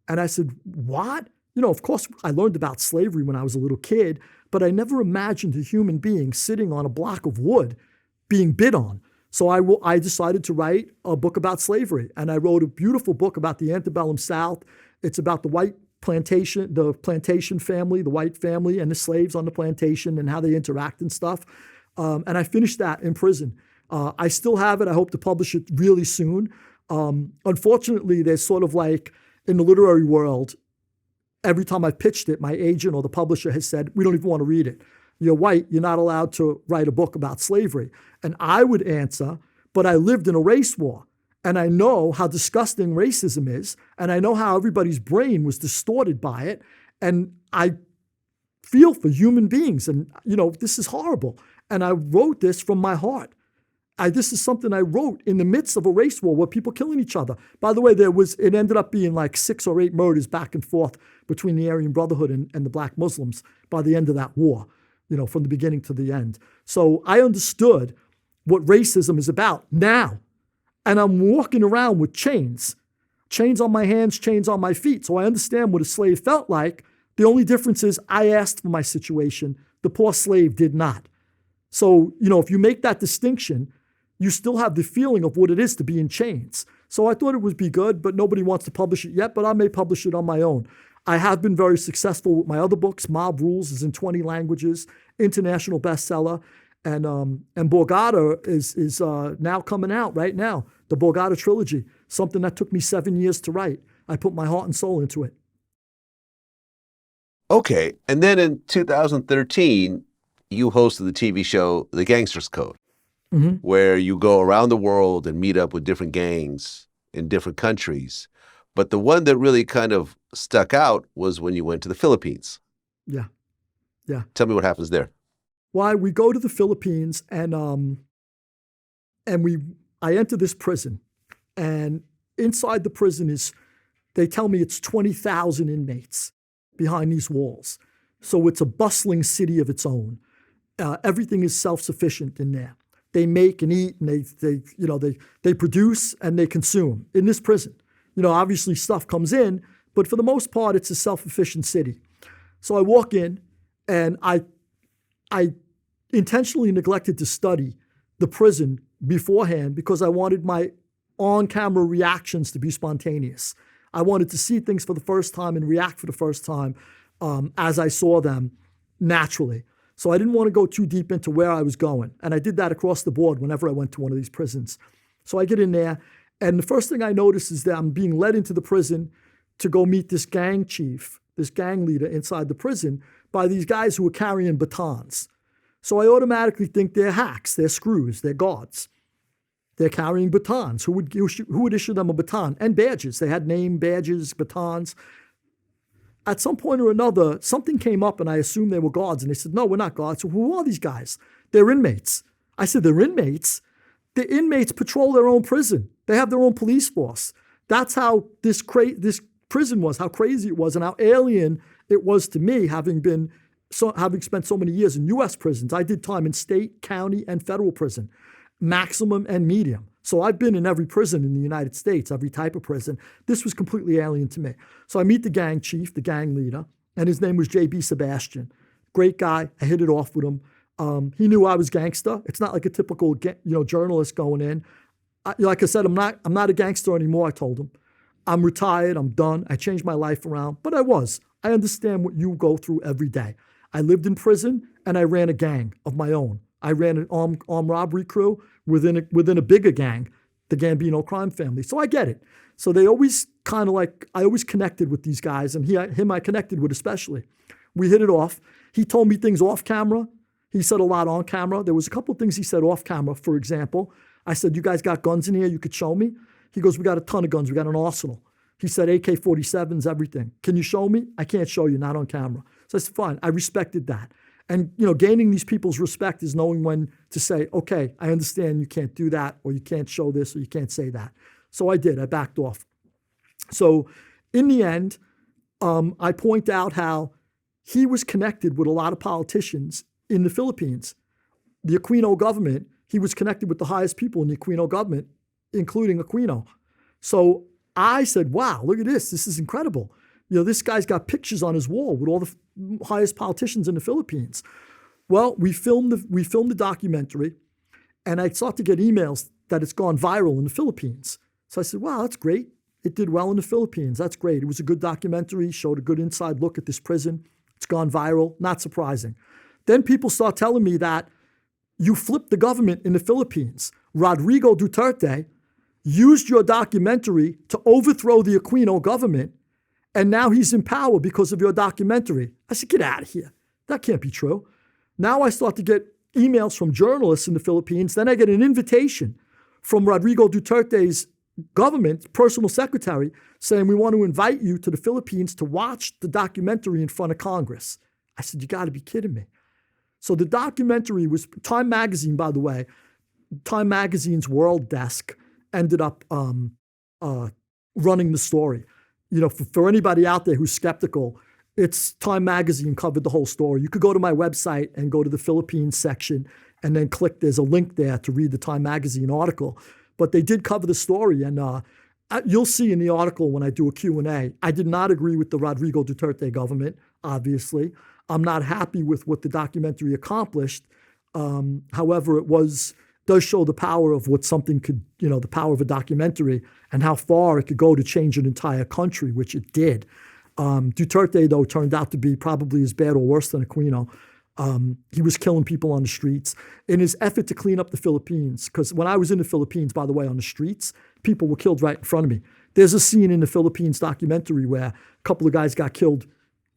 And I said, what? Of course, I learned about slavery when I was a little kid, but I never imagined a human being sitting on a block of wood being bid on. So I decided to write a book about slavery. And I wrote a beautiful book about the antebellum South. It's about the plantation family, the white family, and the slaves on the plantation and how they interact and stuff. And I finished that in prison. I still have it. I hope to publish it really soon. Unfortunately, there's sort of like in the literary world, every time I've pitched it, my agent or the publisher has said, we don't even want to read it. You're white, you're not allowed to write a book about slavery. And I would answer, but I lived in a race war. And I know how disgusting racism is. And I know how everybody's brain was distorted by it. And I feel for human beings. And, this is horrible. And I wrote this from my heart. This is something I wrote in the midst of a race war where people killing each other. By the way, it ended up being like 6 or 8 murders back and forth between the Aryan Brotherhood and the black Muslims by the end of that war, from the beginning to the end. So I understood what racism is about now. And I'm walking around with chains on my hands, chains on my feet. So I understand what a slave felt like. The only difference is I asked for my situation. The poor slave did not. So, if you make that distinction, you still have the feeling of what it is to be in chains. So I thought it would be good, but nobody wants to publish it yet, but I may publish it on my own. I have been very successful with my other books. Mob Rules is in 20 languages, international bestseller. And Borgata is now coming out right now, the Borgata trilogy, something that took me 7 years to write. I put my heart and soul into it. Okay. And then in 2013, you hosted the TV show, The Gangster's Code, where you go around the world and meet up with different gangs in different countries. But the one that really kind of stuck out was when you went to the Philippines. Yeah. Tell me what happens there. Why we go to the Philippines and I enter this prison, and inside the prison they tell me it's 20,000 inmates behind these walls. So it's a bustling city of its own. Everything is self-sufficient in there. They make and eat, and they produce and they consume in this prison. Obviously stuff comes in, but for the most part, it's a self-sufficient city. So I walk in, and I intentionally neglected to study the prison beforehand because I wanted my on-camera reactions to be spontaneous. I wanted to see things for the first time and react for the first time as I saw them naturally. So I didn't want to go too deep into where I was going. And I did that across the board whenever I went to one of these prisons. So I get in there, and the first thing I notice is that I'm being led into the prison to go meet this gang chief this gang leader inside the prison, by these guys who were carrying batons. So I automatically think they're hacks, they're screws, they're guards. They're carrying batons. Who would issue them a baton? And badges. They had name badges, batons. At some point or another, something came up and I assumed they were guards. And they said, no, we're not guards. So who are these guys? They're inmates. I said, they're inmates? The inmates patrol their own prison. They have their own police force. That's how this prison was, how crazy it was, and how alien it was to me, having spent so many years in U.S. prisons. I did time in state, county, and federal prison, maximum and medium. So I've been in every prison in the United States, every type of prison. This was completely alien to me. So I meet the gang chief, the gang leader, and his name was J.B. Sebastian. Great guy. I hit it off with him. He knew I was gangster. It's not like a typical journalist going in. Like I said, I'm not a gangster anymore, I told him. I'm retired. I'm done. I changed my life around. But I was. I understand what you go through every day. I lived in prison, and I ran a gang of my own. I ran an armed robbery crew within a bigger gang, the Gambino crime family. So I get it. So they always kind of like, I always connected with these guys, and him I connected with especially. We hit it off. He told me things off camera. He said a lot on camera. There was a couple of things he said off camera. For example, I said, you guys got guns in here you could show me? He goes, we got a ton of guns. We got an arsenal. He said, AK-47s, everything. Can you show me? I can't show you, not on camera. So I said, fine. I respected that. And, gaining these people's respect is knowing when to say, okay, I understand you can't do that, or you can't show this, or you can't say that. So I did. I backed off. So in the end, I point out how he was connected with a lot of politicians in the Philippines. The Aquino government, he was connected with the highest people in the Aquino government, including Aquino. So I said, wow, look at this. This is incredible. This guy's got pictures on his wall with all the highest politicians in the Philippines. Well, we filmed the documentary, and I start to get emails that it's gone viral in the Philippines. So I said, wow, that's great. It did well in the Philippines. That's great. It was a good documentary, showed a good inside look at this prison. It's gone viral. Not surprising. Then people start telling me that you flipped the government in the Philippines. Rodrigo Duterte used your documentary to overthrow the Aquino government, and now he's in power because of your documentary. I said, get out of here. That can't be true. Now I start to get emails from journalists in the Philippines. Then I get an invitation from Rodrigo Duterte's government, personal secretary, saying we want to invite you to the Philippines to watch the documentary in front of Congress. I said, you got to be kidding me. So the documentary was, Time Magazine, by the way, Time Magazine's World Desk ended up running the story. For anybody out there who's skeptical, it's Time Magazine covered the whole story. You could go to my website and go to the Philippines section and then click, there's a link there to read the Time Magazine article. But they did cover the story, and you'll see in the article when I do a Q&A, I did not agree with the Rodrigo Duterte government, obviously. I'm not happy with what the documentary accomplished. However, does show the power of what something could, the power of a documentary and how far it could go to change an entire country, which it did. Duterte, though, turned out to be probably as bad or worse than Aquino. He was killing people on the streets in his effort to clean up the Philippines. Because when I was in the Philippines, by the way, on the streets, people were killed right in front of me. There's a scene in the Philippines documentary where a couple of guys got killed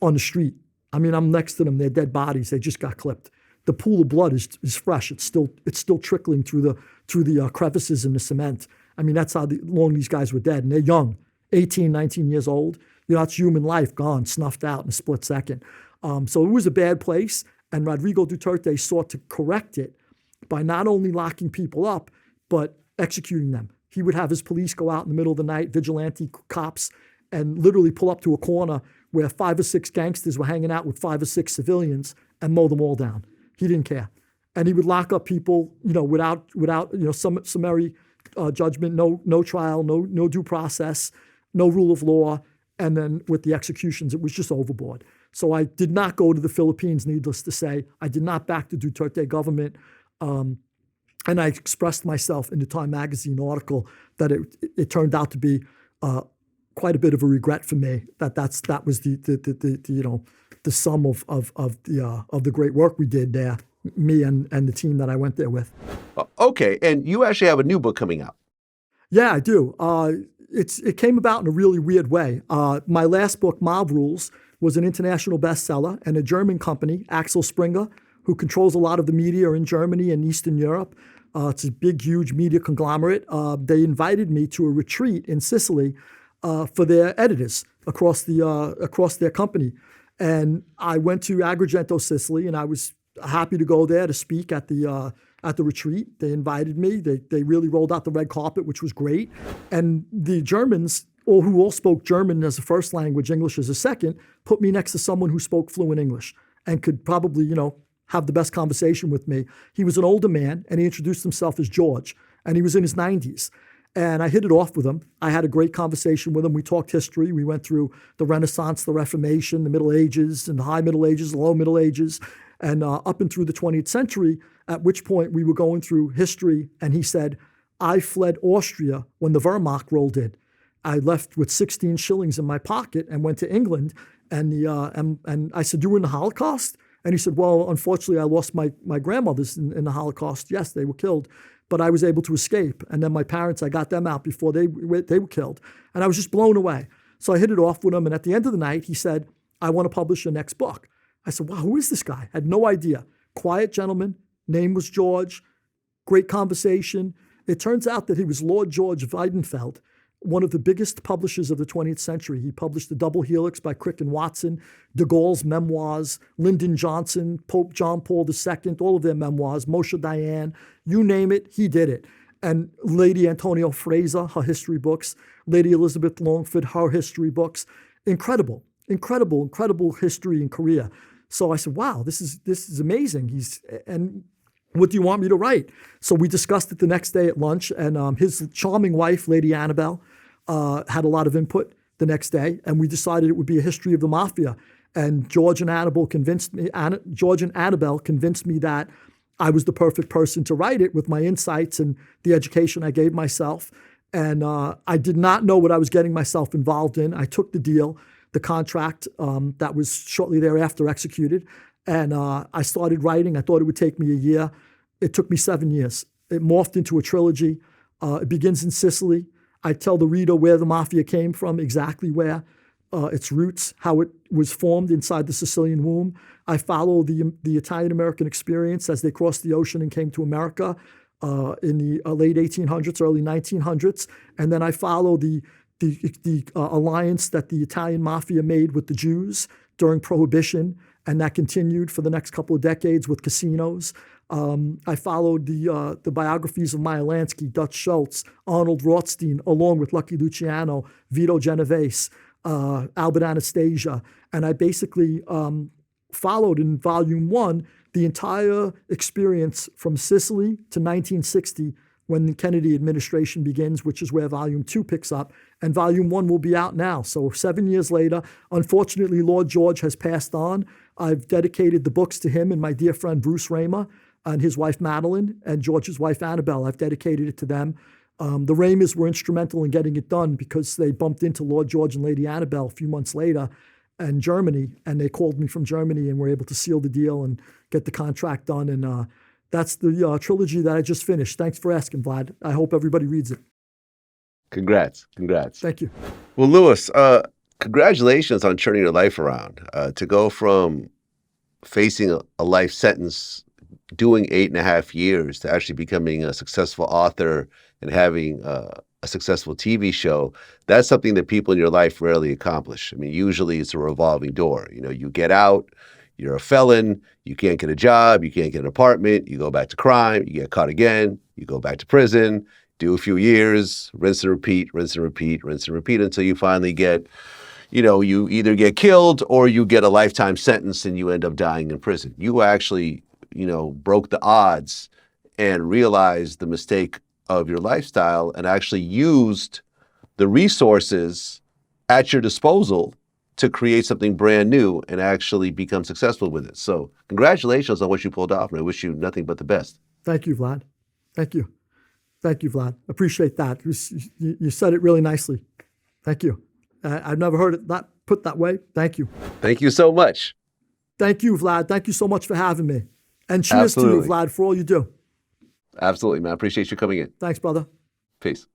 on the street. I mean, I'm next to them. They're dead bodies. They just got clipped. The pool of blood is fresh. It's still trickling through the crevices in the cement. I mean, that's how long these guys were dead. And they're young, 18, 19 years old. That's human life gone, snuffed out in a split second. So it was a bad place. And Rodrigo Duterte sought to correct it by not only locking people up, but executing them. He would have his police go out in the middle of the night, vigilante cops, and literally pull up to a corner where 5 or 6 gangsters were hanging out with 5 or 6 civilians and mow them all down. He didn't care. And he would lock up people, without summary judgment, no trial, no due process, no rule of law. And then with the executions, it was just overboard. So I did not go to the Philippines, needless to say. I did not back the Duterte government. And I expressed myself in the Time Magazine article that it turned out to be quite a bit of a regret for me that was the sum of the great work we did there, me and the team that I went there with. Okay, and you actually have a new book coming out. Yeah, I do. It came about in a really weird way. My last book, Mob Rules, was an international bestseller, and a German company, Axel Springer, who controls a lot of the media in Germany and Eastern Europe. It's a big, huge media conglomerate. They invited me to a retreat in Sicily for their editors across their company. And I went to Agrigento, Sicily, and I was happy to go there to speak at the retreat. They invited me. They really rolled out the red carpet, which was great. And the Germans, who all spoke German as a first language, English as a second, put me next to someone who spoke fluent English and could probably, have the best conversation with me. He was an older man, and he introduced himself as George, and he was in his 90s. And I hit it off with him. I had a great conversation with him. We talked history. We went through the Renaissance, the Reformation, the Middle Ages, and the High Middle Ages, the Low Middle Ages, and up and through the 20th century, at which point we were going through history. And he said, I fled Austria when the Wehrmacht rolled in. I left with 16 shillings in my pocket and went to England. And I said, you were in the Holocaust? And he said, well, unfortunately, I lost my grandmothers in the Holocaust. Yes, they were killed, but I was able to escape. And then my parents, I got them out before they were killed. And I was just blown away. So I hit it off with him. And at the end of the night, he said, I want to publish your next book. I said, wow, who is this guy? I had no idea. Quiet gentleman, name was George, great conversation. It turns out that he was Lord George Weidenfeld, one of the biggest publishers of the 20th century. He published The Double Helix by Crick and Watson, Deagle's memoirs, Lyndon Johnson, Pope John Paul II, all of their memoirs, Moshe Dayan, you name it, he did it. And Lady Antonio Fraser, her history books, Lady Elizabeth Longford, her history books. Incredible history and career. So I said, wow, this is amazing. And what do you want me to write? So we discussed it the next day at lunch, and his charming wife, Lady Annabelle, had a lot of input the next day, and we decided it would be a history of the mafia. And George and Annabelle convinced me that I was the perfect person to write it with my insights and the education I gave myself. And I did not know what I was getting myself involved in. I took the deal, the contract that was shortly thereafter executed. And I started writing. I thought it would take me a year. It took me 7 years. It morphed into a trilogy. It begins in Sicily. I tell the reader where the mafia came from, exactly where, its roots, how it was formed inside the Sicilian womb. I follow the Italian-American experience as they crossed the ocean and came to America in the late 1800s, early 1900s. And then I follow the alliance that the Italian mafia made with the Jews during Prohibition, and that continued for the next couple of decades with casinos. I followed the biographies of Meyer Lansky, Dutch Schultz, Arnold Rothstein, along with Lucky Luciano, Vito Genovese, Albert Anastasia, and I basically followed in Volume 1 the entire experience from Sicily to 1960, when the Kennedy administration begins, which is where Volume 2 picks up. And Volume 1 will be out now. So 7 years later, unfortunately, Lord George has passed on. I've dedicated the books to him and my dear friend Bruce Raymer and his wife Madeline and George's wife Annabelle. I've dedicated it to them. The Raymers were instrumental in getting it done because they bumped into Lord George and Lady Annabelle a few months later in Germany, and they called me from Germany and were able to seal the deal and get the contract done. And that's the trilogy that I just finished. Thanks for asking, Vlad. I hope everybody reads it. Congrats. Thank you. Well, Louis, congratulations on turning your life around. To go from facing a life sentence, doing 8.5 years, to actually becoming a successful author and having a successful TV show, that's something that people in your life rarely accomplish. I mean, usually it's a revolving door. You get out, you're a felon, you can't get a job, you can't get an apartment, you go back to crime, you get caught again, you go back to prison, do a few years, rinse and repeat until you finally get, you either get killed or you get a lifetime sentence and you end up dying in prison. You actually, broke the odds and realized the mistake of your lifestyle and actually used the resources at your disposal to create something brand new and actually become successful with it. So congratulations on what you pulled off, and I wish you nothing but the best. Thank you, Vlad. Thank you, Vlad. Appreciate that. You said it really nicely. Thank you. I've never heard it put that way. Thank you. Thank you so much. Thank you, Vlad. Thank you so much for having me. And cheers to you, Vlad, for all you do. Absolutely, man. I appreciate you coming in. Thanks, brother. Peace.